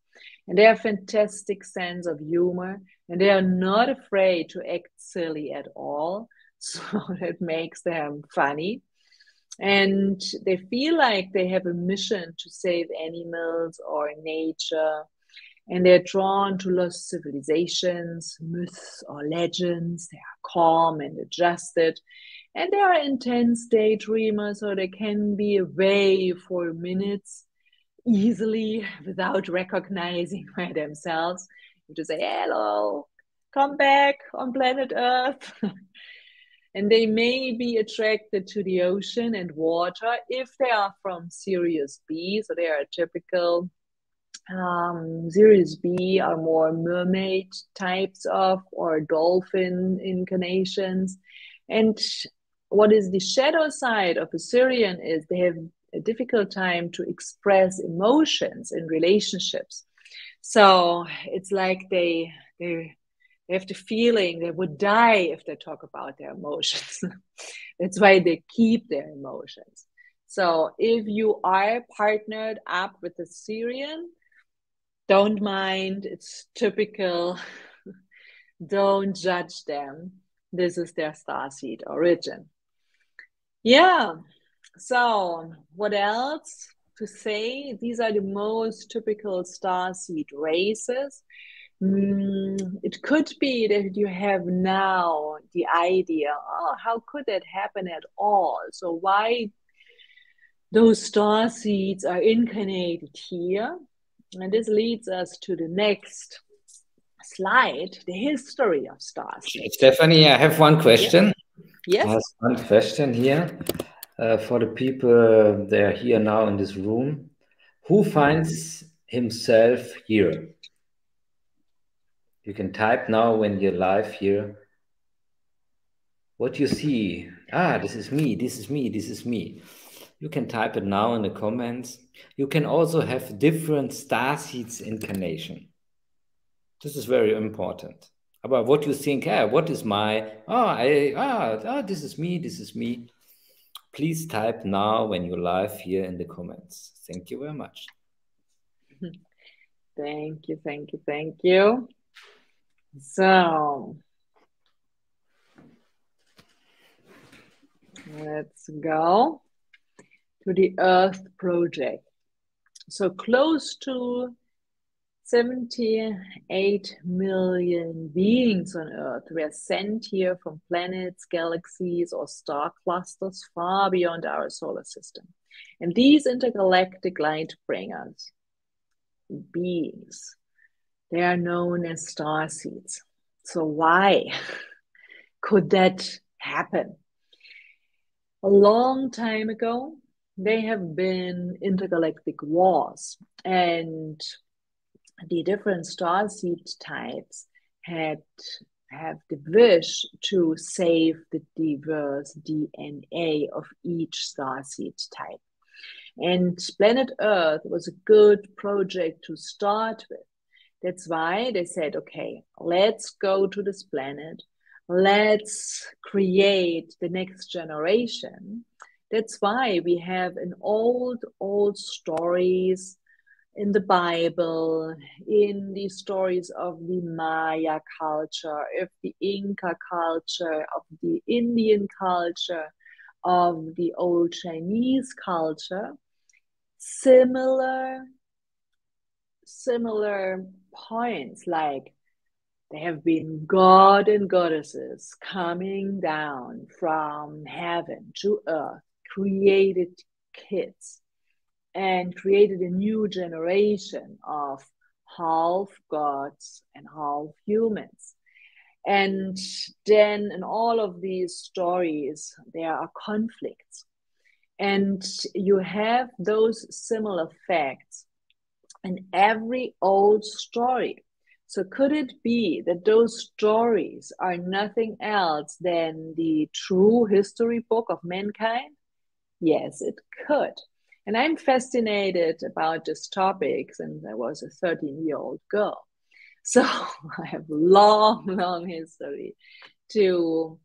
[SPEAKER 1] And they have fantastic sense of humor, and they are not afraid to act silly at all. So that makes them funny. And they feel like they have a mission to save animals or nature. And they're drawn to lost civilizations, myths, or legends. They are calm and adjusted. And they are intense daydreamers, so they can be away for minutes easily without recognizing by themselves. You just say, hello, come back on planet Earth. and they may be attracted to the ocean and water if they are from Sirius B. So they are a typical Sirius B are more mermaid types of or dolphin incarnations. And what is the shadow side of a Syrian is they have a difficult time to express emotions in relationships. So it's like they have the feeling they would die if they talk about their emotions. That's why they keep their emotions. So if you are partnered up with a Syrian, don't mind, it's typical. Don't judge them. This is their starseed origin. Yeah, so what else to say? These are the most typical starseed races. It could be that you have now the idea, oh, how could that happen at all? So why those star seeds are incarnated here? And this leads us to the next slide, the history of starseeds.
[SPEAKER 2] Stephanie, I have one question.
[SPEAKER 1] Yes.
[SPEAKER 2] I have one question here for the people that are here now in this room. Who finds himself here? You can type now when you're live here. What you see? Ah, this is me, this is me, this is me. You can type it now in the comments. You can also have different starseeds incarnation. This is very important. About what you think, what is my, this is me, this is me. Please type now when you're live here in the comments. Thank you very much.
[SPEAKER 1] Thank you, thank you, thank you. So, let's go to the Earth project. So close to 78 million beings on Earth were sent here from planets, galaxies, or star clusters far beyond our solar system. And these intergalactic light bringers, beings, they are known as starseeds. So why could that happen? A long time ago, there have been intergalactic wars, and the different starseed types have the wish to save the diverse DNA of each starseed type. And planet Earth was a good project to start with. That's why they said, okay, let's go to this planet. Let's create the next generation. That's why we have in old stories in the Bible, in the stories of the Maya culture, of the Inca culture, of the Indian culture, of the old Chinese culture, similar points, like there have been god and goddesses coming down from heaven to earth, created kids, and created a new generation of half gods and half humans. And then in all of these stories, there are conflicts. And you have those similar facts in every old story. So could it be that those stories are nothing else than the true history book of mankind? Yes, it could. And I'm fascinated about this topic since I was a 13-year-old girl. So I have long history to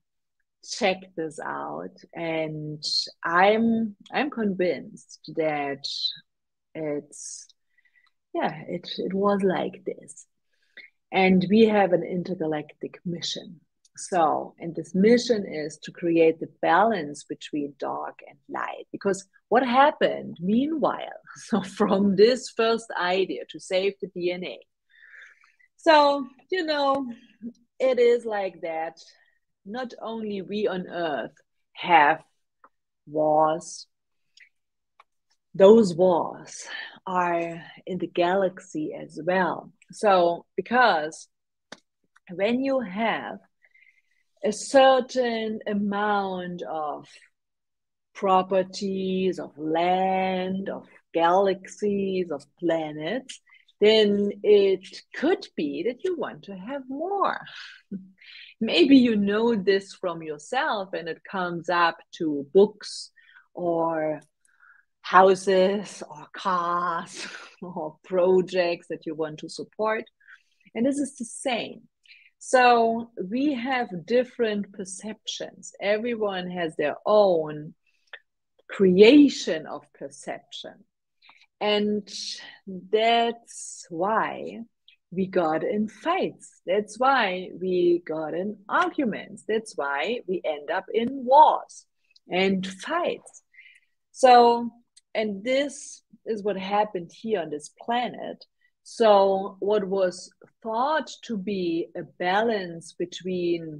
[SPEAKER 1] check this out. And I'm convinced that it was like this. And we have an intergalactic mission. So, and this mission is to create the balance between dark and light. Because what happened meanwhile, so from this first idea to save the DNA, so, it is like that. Not only we on Earth have wars, those wars are in the galaxy as well. So, because when you have a certain amount of properties, of land, of galaxies, of planets, then it could be that you want to have more. Maybe you know this from yourself and it comes up to books or houses or cars or projects that you want to support. And this is the same. So we have different perceptions. Everyone has their own creation of perception. And that's why we got in fights. That's why we got in arguments. That's why we end up in wars and fights. So, and this is what happened here on this planet. So what was thought to be a balance between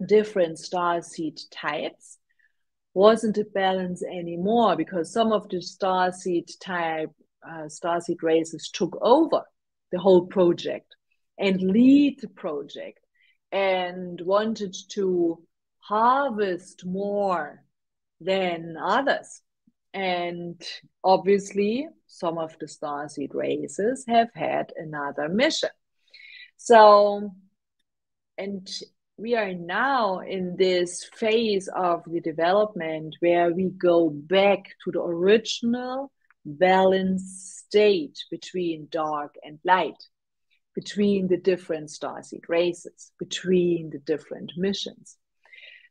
[SPEAKER 1] different starseed types wasn't a balance anymore, because some of the starseed type, starseed races took over the whole project and lead the project and wanted to harvest more than others. And obviously, some of the starseed races have had another mission. So, and we are now in this phase of the development where we go back to the original balanced state between dark and light, between the different starseed races, between the different missions.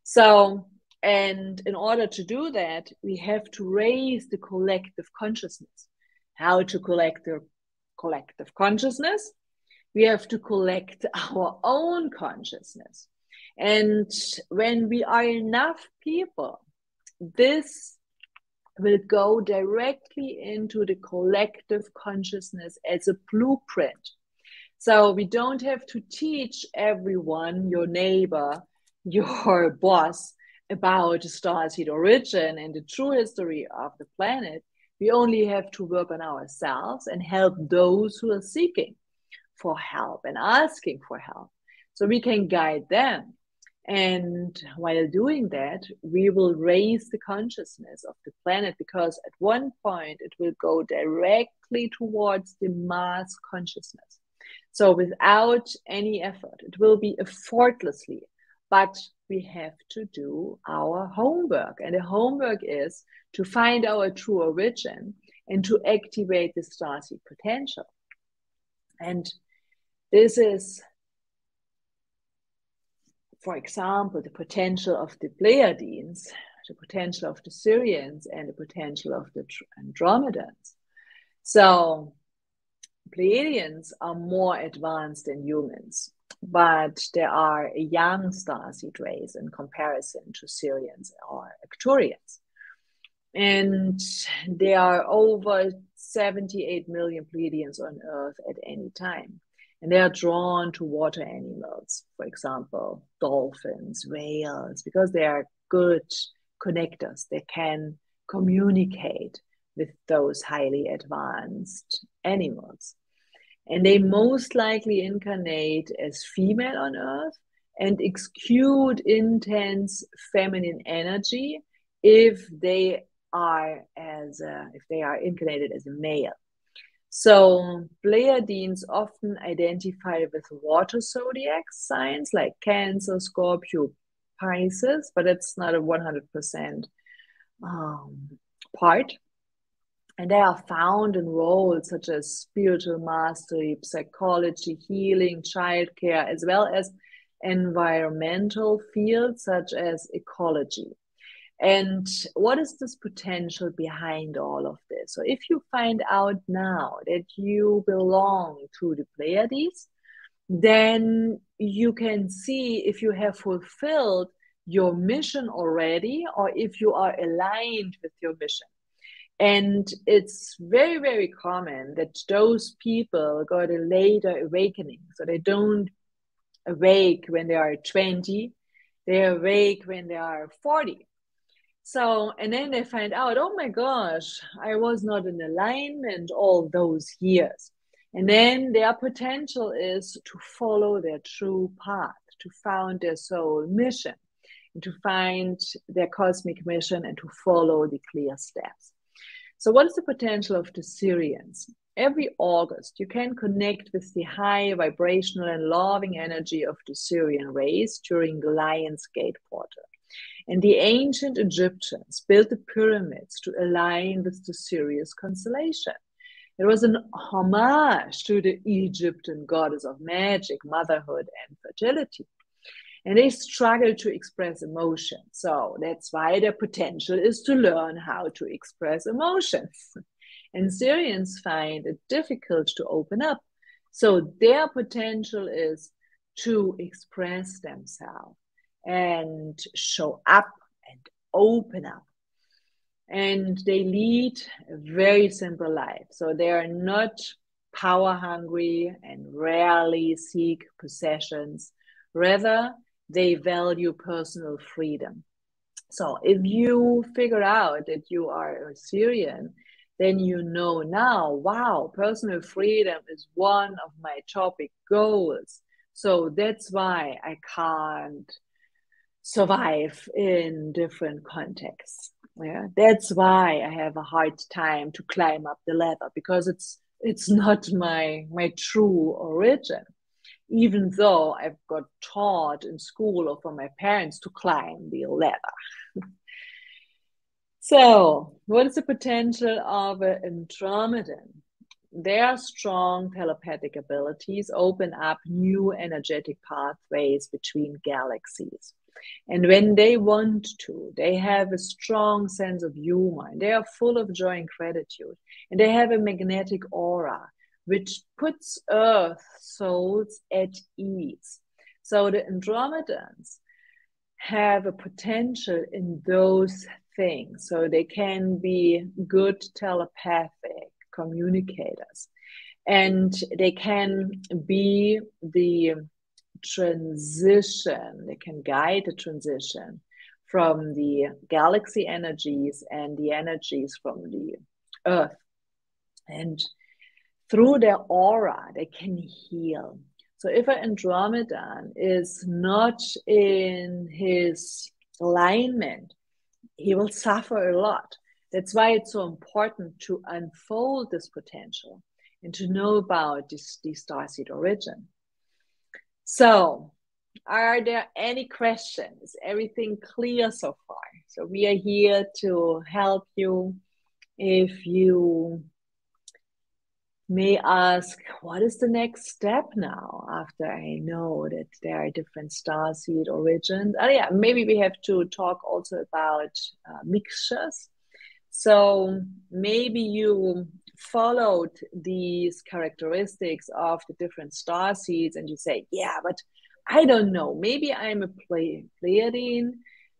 [SPEAKER 1] So, and in order to do that, we have to raise the collective consciousness. How to collect the collective consciousness? We have to collect our own consciousness. And when we are enough people, this will go directly into the collective consciousness as a blueprint. So we don't have to teach everyone, your neighbor, your boss, about starseed origin and the true history of the planet. We only have to work on ourselves and help those who are seeking for help and asking for help, so we can guide them. And while doing that, we will raise the consciousness of the planet, because at one point it will go directly towards the mass consciousness. So without any effort, it will be effortlessly, but we have to do our homework. And the homework is to find our true origin and to activate the starseed potential. And this is, for example, the potential of the Pleiadians, the potential of the Syrians, and the potential of the Andromedans. So Pleiadians are more advanced than humans, but they are a young starseed race in comparison to Syrians or Arcturians. And there are over 78 million Pleiadians on Earth at any time. And they are drawn to water animals, for example, dolphins, whales, because they are good connectors. They can communicate with those highly advanced animals. And they most likely incarnate as female on Earth and exude intense feminine energy if they are incarnated as a male. So Pleiadians often identify with water zodiac signs like Cancer, Scorpio, Pisces, but it's not a 100% part. And they are found in roles such as spiritual mastery, psychology, healing, childcare, as well as environmental fields such as ecology. And what is this potential behind all of this? So if you find out now that you belong to the Pleiades, then you can see if you have fulfilled your mission already or if you are aligned with your mission. And it's very, very common that those people got a later awakening. So they don't awake when they are 20, they awake when they are 40. So, and then they find out, oh my gosh, I was not in alignment all those years. And then their potential is to follow their true path, to found their soul mission, and to find their cosmic mission and to follow the clear steps. So what is the potential of the Syrians? Every August, you can connect with the high vibrational and loving energy of the Syrian race during the Lion's Gate portal. And the ancient Egyptians built the pyramids to align with the Sirius constellation. It was an homage to the Egyptian goddess of magic, motherhood, and fertility. And they struggle to express emotion. So that's why their potential is to learn how to express emotions. And Syrians find it difficult to open up. So their potential is to express themselves and show up and open up. And they lead a very simple life. So they are not power hungry and rarely seek possessions. Rather, they value personal freedom. So if you figure out that you are a Syrian, then you know now, wow, personal freedom is one of my topic goals. So that's why I can't survive in different contexts. Yeah, that's why I have a hard time to climb up the ladder, because it's not my true origin. Even though I've got taught in school or from my parents to climb the ladder. So, what is the potential of an Andromedan? Their strong telepathic abilities open up new energetic pathways between galaxies. And when they want to, they have a strong sense of humor, and they are full of joy and gratitude, and they have a magnetic aura, which puts Earth souls at ease. So the Andromedans have a potential in those things. So they can be good telepathic communicators, and they can be the transition, they can guide the transition from the galaxy energies and the energies from the Earth. And through their aura, they can heal. So if an Andromedan is not in his alignment, he will suffer a lot. That's why it's so important to unfold this potential and to know about the starseed origin. So, are there any questions? Is everything clear so far? So we are here to help you. If you may ask, what is the next step now after I know that there are different starseed origins? Oh yeah, maybe we have to talk also about mixtures. So maybe you followed these characteristics of the different starseeds and you say, yeah, but I don't know, maybe I'm a Pleiadian,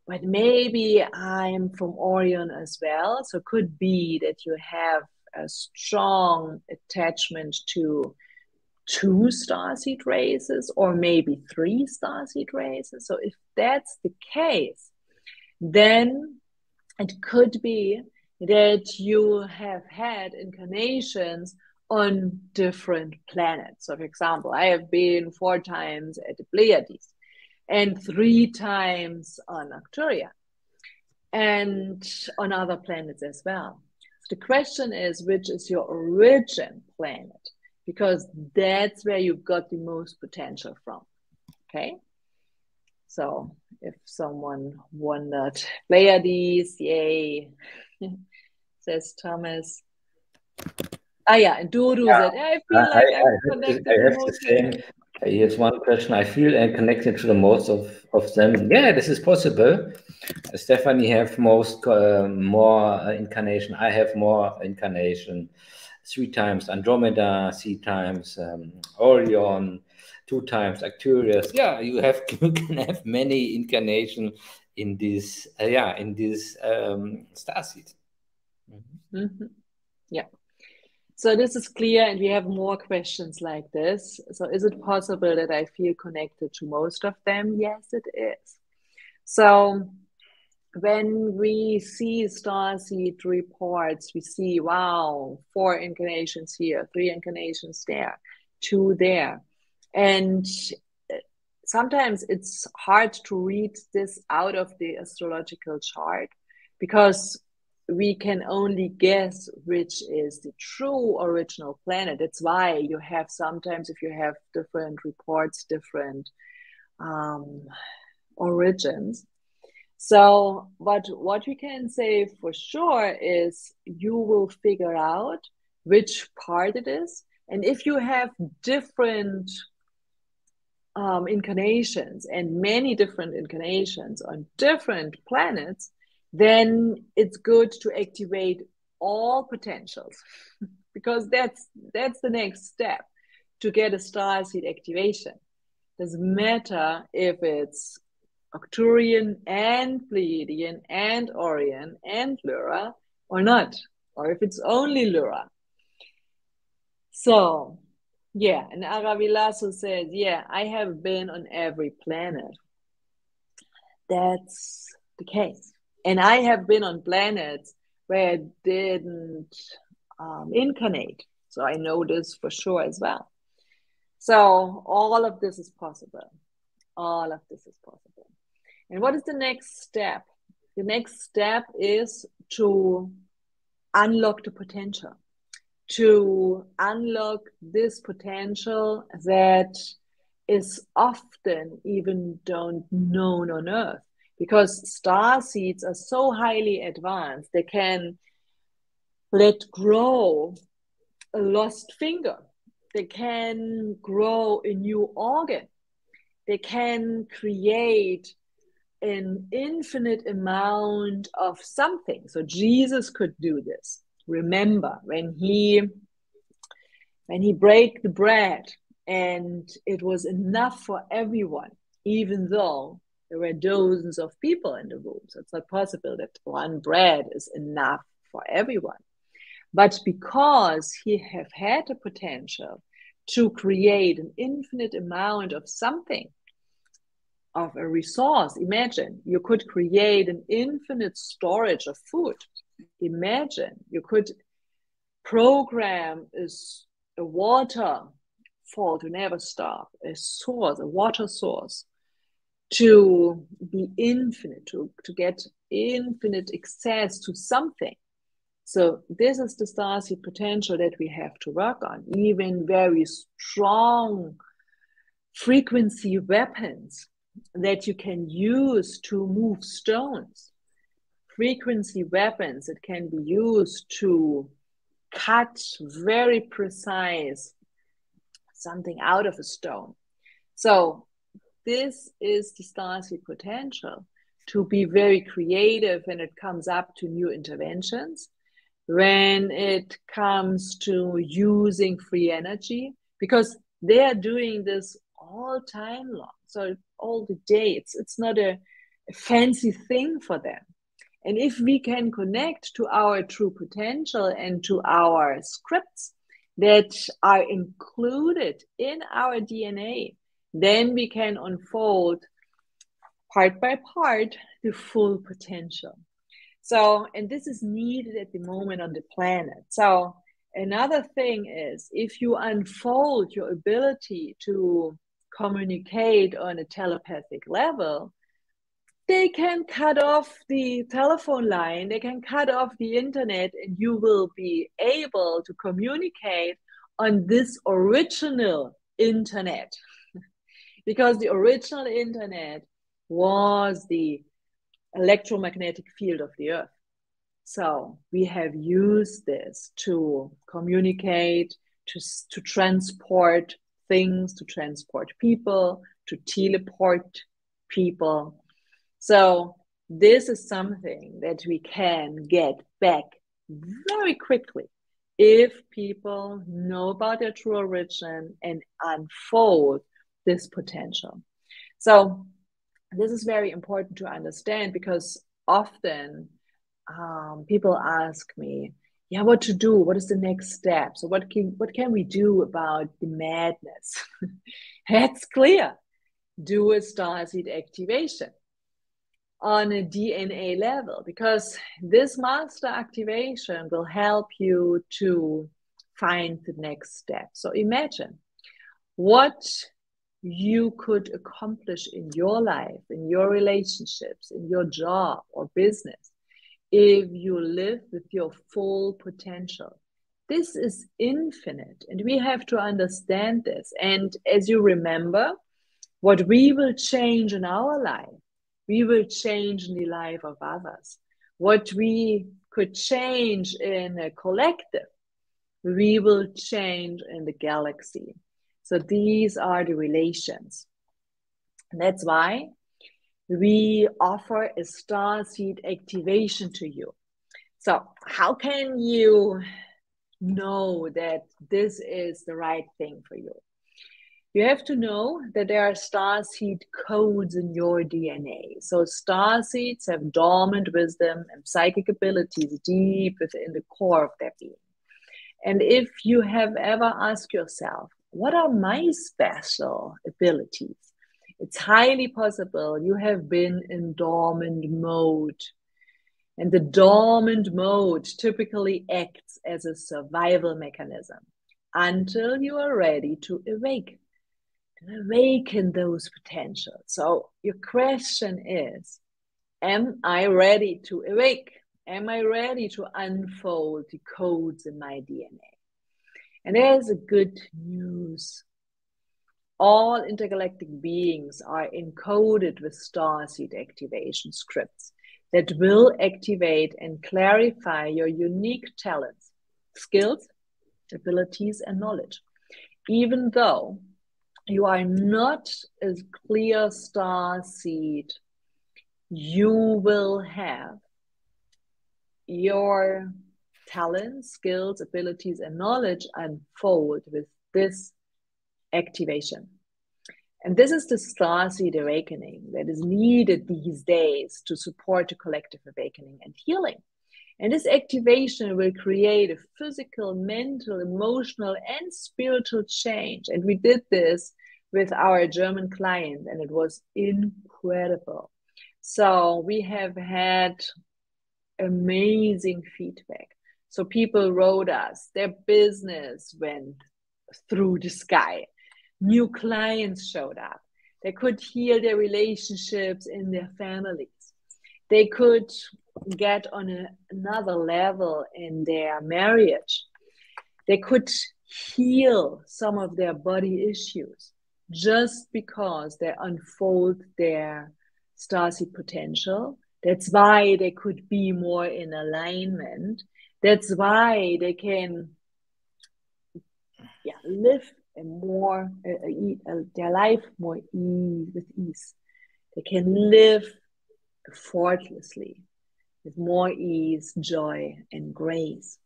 [SPEAKER 1] but maybe I'm from Orion as well. So it could be that you have a strong attachment to 2 starseed races or maybe 3 starseed races. So if that's the case, then it could be that you have had incarnations on different planets. So for example, I have been 4 times at the Pleiades and 3 times on Arcturian and on other planets as well. So the question is, which is your origin planet? Because that's where you got the most potential from, okay? So if someone wondered, Pleiades, yay, says Thomas. Ah, yeah, and Dudu said, I feel like I'm connected
[SPEAKER 2] I have
[SPEAKER 1] to most
[SPEAKER 2] to say, here's one question. I feel connected to the most of them. Yeah, this is possible. Stephanie have more incarnation. I have more incarnation. 3 times Andromeda, 3 times Orion, 2 times Arcturus. Yeah, you can have many incarnation in this. In this starseed.
[SPEAKER 1] Mm-hmm. Yeah. So this is clear, and we have more questions like this. So is it possible that I feel connected to most of them? Yes, it is. So when we see starseed reports, we see, wow, 4 incarnations here, 3 incarnations there, 2 there. And sometimes it's hard to read this out of the astrological chart because we can only guess which is the true original planet. That's why you have sometimes, if you have different reports, different origins. So what we can say for sure is you will figure out which part it is. And if you have different incarnations and many different incarnations on different planets, then it's good to activate all potentials because that's the next step to get a starseed activation. Doesn't matter if it's Arcturian and Pleiadian and Orion and Lyra or not, or if it's only Lyra. So, yeah, and Aravilaso says, yeah, I have been on every planet. That's the case. And I have been on planets where I didn't incarnate. So I know this for sure as well. So all of this is possible. All of this is possible. And what is the next step? The next step is to unlock the potential, to unlock this potential that is often even don't known on Earth, because starseeds are so highly advanced, they can let grow a lost finger, they can grow a new organ, they can create an infinite amount of something. So Jesus could do this. Remember when he broke the bread and it was enough for everyone, even though there were dozens of people in the room. So it's not possible that one bread is enough for everyone. But because he have had the potential to create an infinite amount of something, of a resource. Imagine you could create an infinite storage of food. Imagine you could program a waterfall to never stop, a water source to be infinite, to get infinite access to something. So this is the starseed potential that we have to work on. Even very strong frequency weapons that you can use to move stones, frequency weapons that can be used to cut very precise something out of a stone. So this is the starseed potential, to be very creative when it comes up to new interventions, when it comes to using free energy, because they are doing this all time long. So all the day, it's not a fancy thing for them. And if we can connect to our true potential and to our scripts that are included in our DNA, then we can unfold part by part the full potential. So, and this is needed at the moment on the planet. So another thing is, if you unfold your ability to communicate on a telepathic level, they can cut off the telephone line, they can cut off the internet, and you will be able to communicate on this original internet. Because the original internet was the electromagnetic field of the Earth. So we have used this to communicate, to transport things, to transport people, to teleport people. So this is something that we can get back very quickly if people know about their true origin and unfold this potential. So this is very important to understand, because often people ask me, yeah, what to do? What is the next step? So what can we do about the madness? That's clear. Do a starseed activation on a DNA level, because this master activation will help you to find the next step. So imagine what you could accomplish in your life, in your relationships, in your job or business, if you live with your full potential. This is infinite, and we have to understand this. And as you remember, what we will change in our life, we will change in the life of others. What we could change in a collective, we will change in the galaxy. So these are the relations. And that's why we offer a starseed activation to you. So how can you know that this is the right thing for you? You have to know that there are starseed codes in your DNA. So starseeds have dormant wisdom and psychic abilities deep within the core of their being. And if you have ever asked yourself, what are my special abilities? It's highly possible you have been in dormant mode. And the dormant mode typically acts as a survival mechanism until you are ready to awaken those potentials. So your question is, am I ready to awake? Am I ready to unfold the codes in my DNA? And there's a good news. All intergalactic beings are encoded with starseed activation scripts that will activate and clarify your unique talents, skills, abilities, and knowledge. Even though you are not a clear starseed, you will have your talents, skills, abilities, and knowledge unfold with this activation. And this is the starseed awakening that is needed these days to support the collective awakening and healing. And this activation will create a physical, mental, emotional, and spiritual change. And we did this with our German client, and it was incredible. So we have had amazing feedback. So people wrote us, their business went through the sky. New clients showed up. They could heal their relationships in their families. They could get on another level in their marriage. They could heal some of their body issues just because they unfold their starseed potential. That's why they could be more in alignment. That's why they can live their life more with ease. They can live effortlessly with more ease, joy, and grace.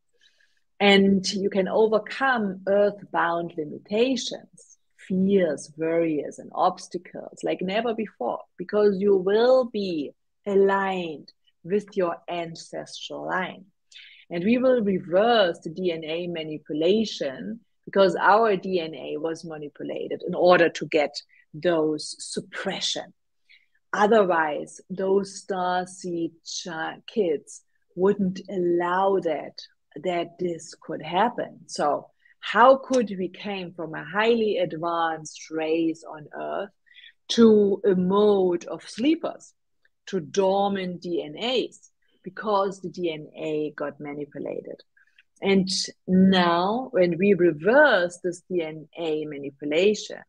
[SPEAKER 1] And you can overcome earthbound limitations, fears, worries, and obstacles like never before, because you will be aligned with your ancestral line. And we will reverse the DNA manipulation, because our DNA was manipulated in order to get those suppression. Otherwise, those starseed kids wouldn't allow that this could happen. So how could we came from a highly advanced race on Earth to a mode of sleepers, to dormant DNAs, because the DNA got manipulated? And now when we reverse this DNA manipulation,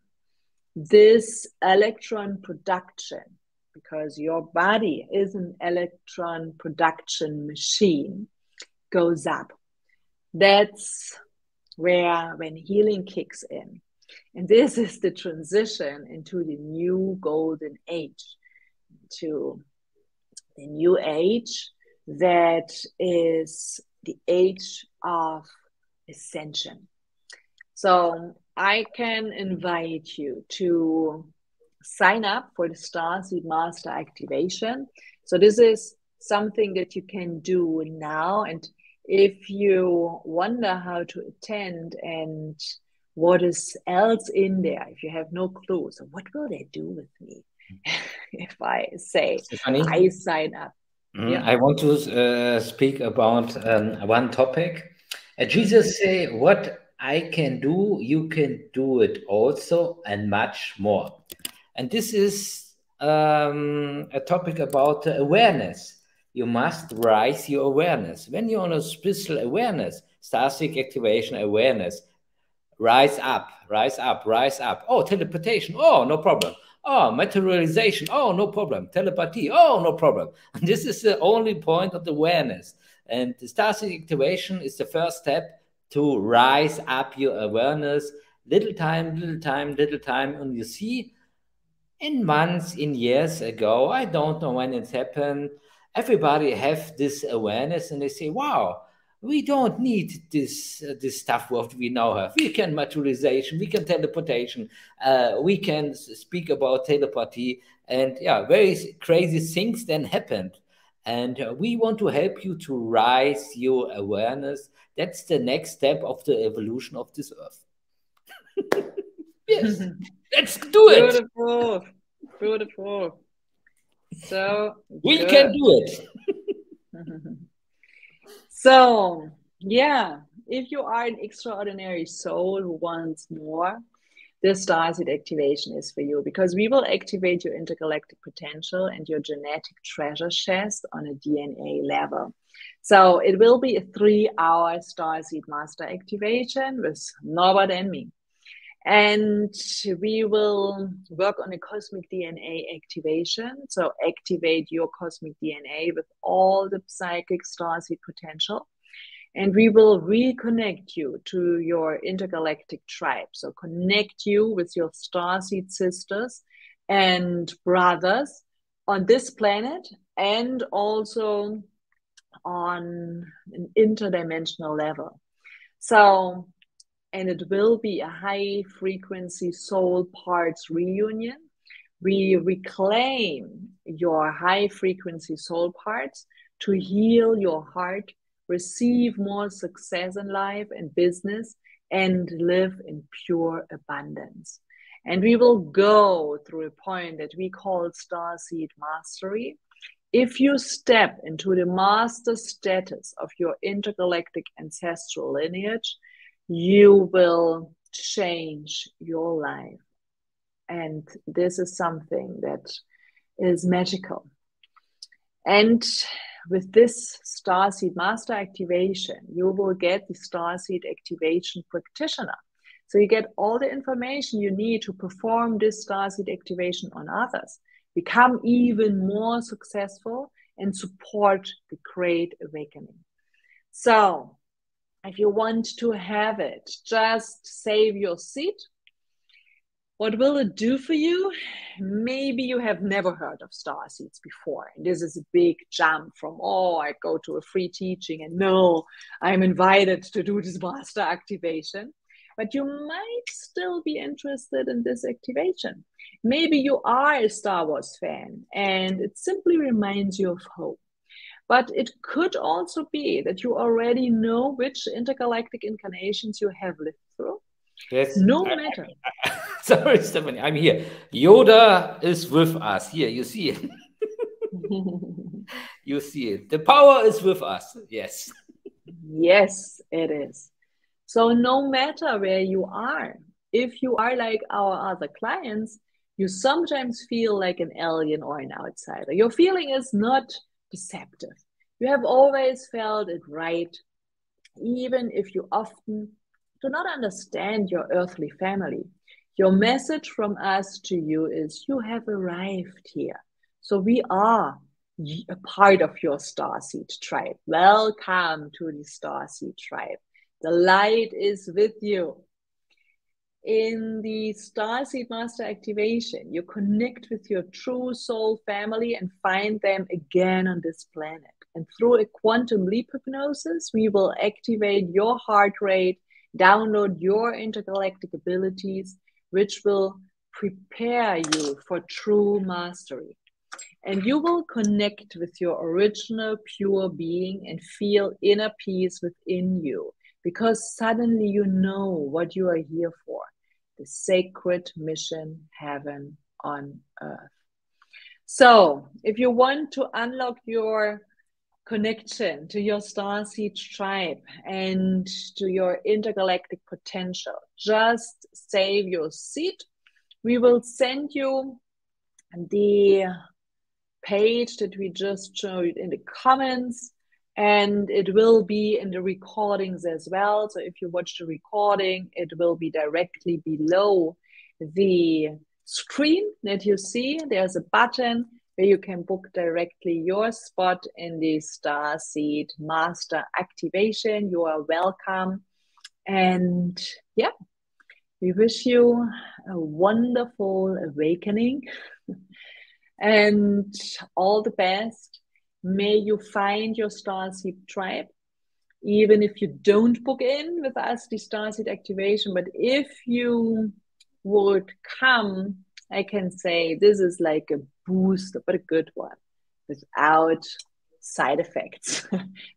[SPEAKER 1] this electron production, because your body is an electron production machine, goes up. That's where when healing kicks in. And this is the transition into the new golden age, to the new age that is the age of ascension. So I can invite you to sign up for the Starseed Master activation. So this is something that you can do now. And if you wonder how to attend and what is else in there, if you have no clue, so what will they do with me if I say
[SPEAKER 2] Stephanie,
[SPEAKER 1] I sign up?
[SPEAKER 2] Yeah. I want to speak about one topic. Jesus say, what I can do, you can do it also, and much more. And this is a topic about awareness. You must raise your awareness. When you're on a spiritual awareness, starseed activation awareness, rise up, rise up, rise up. Oh, teleportation. Oh, no problem. Oh, materialization. Oh, no problem. Telepathy. Oh, no problem. And this is the only point of the awareness. And the starseed activation is the first step to rise up your awareness, little time, little time, little time. And you see, in months, in years ago, I don't know when it's happened, everybody have this awareness and they say, wow, we don't need this stuff what we now have. We can materialization, we can teleportation, we can speak about telepathy, and yeah, very crazy things then happened. And we want to help you to rise your awareness. That's the next step of the evolution of this earth. Yes, let's do it.
[SPEAKER 1] Beautiful, beautiful. So
[SPEAKER 2] we
[SPEAKER 1] good.
[SPEAKER 2] can do it.
[SPEAKER 1] So, yeah, if you are an extraordinary soul who wants more, this Starseed activation is for you, because we will activate your intergalactic potential and your genetic treasure chest on a DNA level. So it will be a 3-hour Starseed Master activation with Norbert and me. And we will work on a cosmic DNA activation. So activate your cosmic DNA with all the psychic starseed potential. And we will reconnect you to your intergalactic tribe. So connect you with your starseed sisters and brothers on this planet, and also on an interdimensional level. So, and it will be a high frequency soul parts reunion. We reclaim your high frequency soul parts to heal your heart, receive more success in life and business, and live in pure abundance. And we will go through a point that we call Starseed Mastery. If you step into the master status of your intergalactic ancestral lineage, you will change your life. And this is something that is magical. And with this Starseed Master activation, you will get the Starseed Activation Practitioner. So you get all the information you need to perform this Starseed activation on others, become even more successful, and support the Great Awakening. So if you want to have it, just save your seat. What will it do for you? Maybe you have never heard of Starseeds before. And this is a big jump from, oh, I go to a free teaching and no, I'm invited to do this master activation. But you might still be interested in this activation. Maybe you are a Star Wars fan and it simply reminds you of home. But it could also be that you already know which intergalactic incarnations you have lived through.
[SPEAKER 2] Yes.
[SPEAKER 1] No matter.
[SPEAKER 2] Sorry, Stephanie, I'm here. Yoda is with us. Here, you see it. You see it. The power is with us. Yes.
[SPEAKER 1] Yes, it is. So no matter where you are, if you are like our other clients, you sometimes feel like an alien or an outsider. Your feeling is not deceptive. You have always felt it right, even if you often do not understand your earthly family. Your message from us to you is you have arrived here. So we are a part of your Starseed tribe. Welcome to the Starseed tribe. The light is with you. In the Starseed Master activation, you connect with your true soul family and find them again on this planet. And through a quantum leap hypnosis, we will activate your heart rate, download your intergalactic abilities, which will prepare you for true mastery. And you will connect with your original pure being and feel inner peace within you, because suddenly you know what you are here for, the sacred mission, heaven on earth. So if you want to unlock your connection to your Starseed tribe and to your intergalactic potential, just save your seat. We will send you the page that we just showed in the comments, and it will be in the recordings as well. So if you watch the recording, it will be directly below the screen that you see. There's a button where you can book directly your spot in the Starseed Master activation. You are welcome. And yeah, we wish you a wonderful awakening and all the best. May you find your Starseed tribe, even if you don't book in with us the Starseed activation. But if you would come, I can say this is like a booster, but a good one, without side effects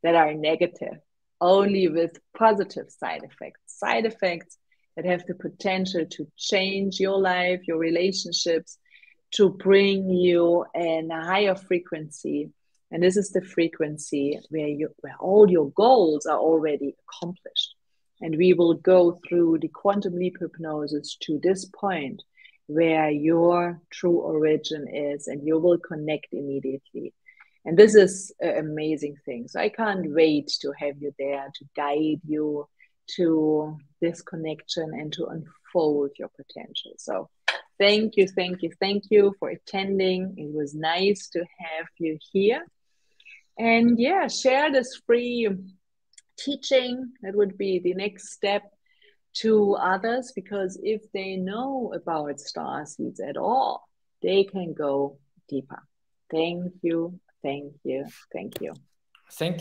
[SPEAKER 1] that are negative, only with positive side effects that have the potential to change your life, your relationships, to bring you in a higher frequency. And this is the frequency where all your goals are already accomplished. And we will go through the quantum leap hypnosis to this point where your true origin is, and you will connect immediately. And this is an amazing thing. So I can't wait to have you there to guide you to this connection and to unfold your potential. So thank you for attending. It was nice to have you here. And yeah, share this free teaching. That would be the next step to others, because if they know about starseeds at all, they can go deeper. Thank you. Thank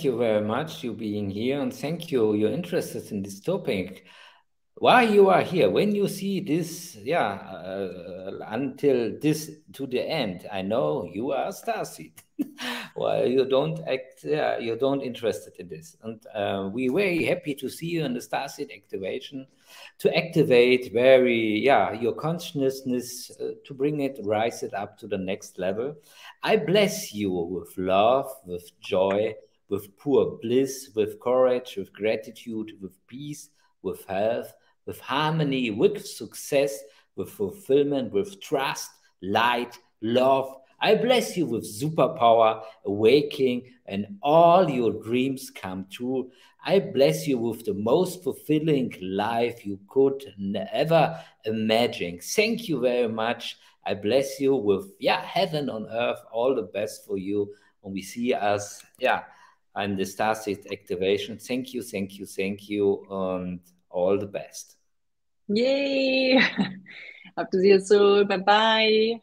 [SPEAKER 2] you very much, you being here, and thank you, you're interested in this topic. Why you are here, when you see this, until this to the end, I know you are a starseed. Well, you don't act, you don't interested in this, and we're very happy to see you in the starseed activation, to activate your consciousness, to bring it, rise it up to the next level. I bless you with love, with joy, with pure bliss, with courage, with gratitude, with peace, with health, with harmony, with success, with fulfillment, with trust, light, love. I bless you with superpower, awakening, and all your dreams come true. I bless you with the most fulfilling life you could ever imagine. Thank you very much. I bless you with, heaven on earth, all the best for you. And we see us, and the Starseed activation. Thank you, and all the best.
[SPEAKER 1] Yay! Hope to see you soon. Bye-bye.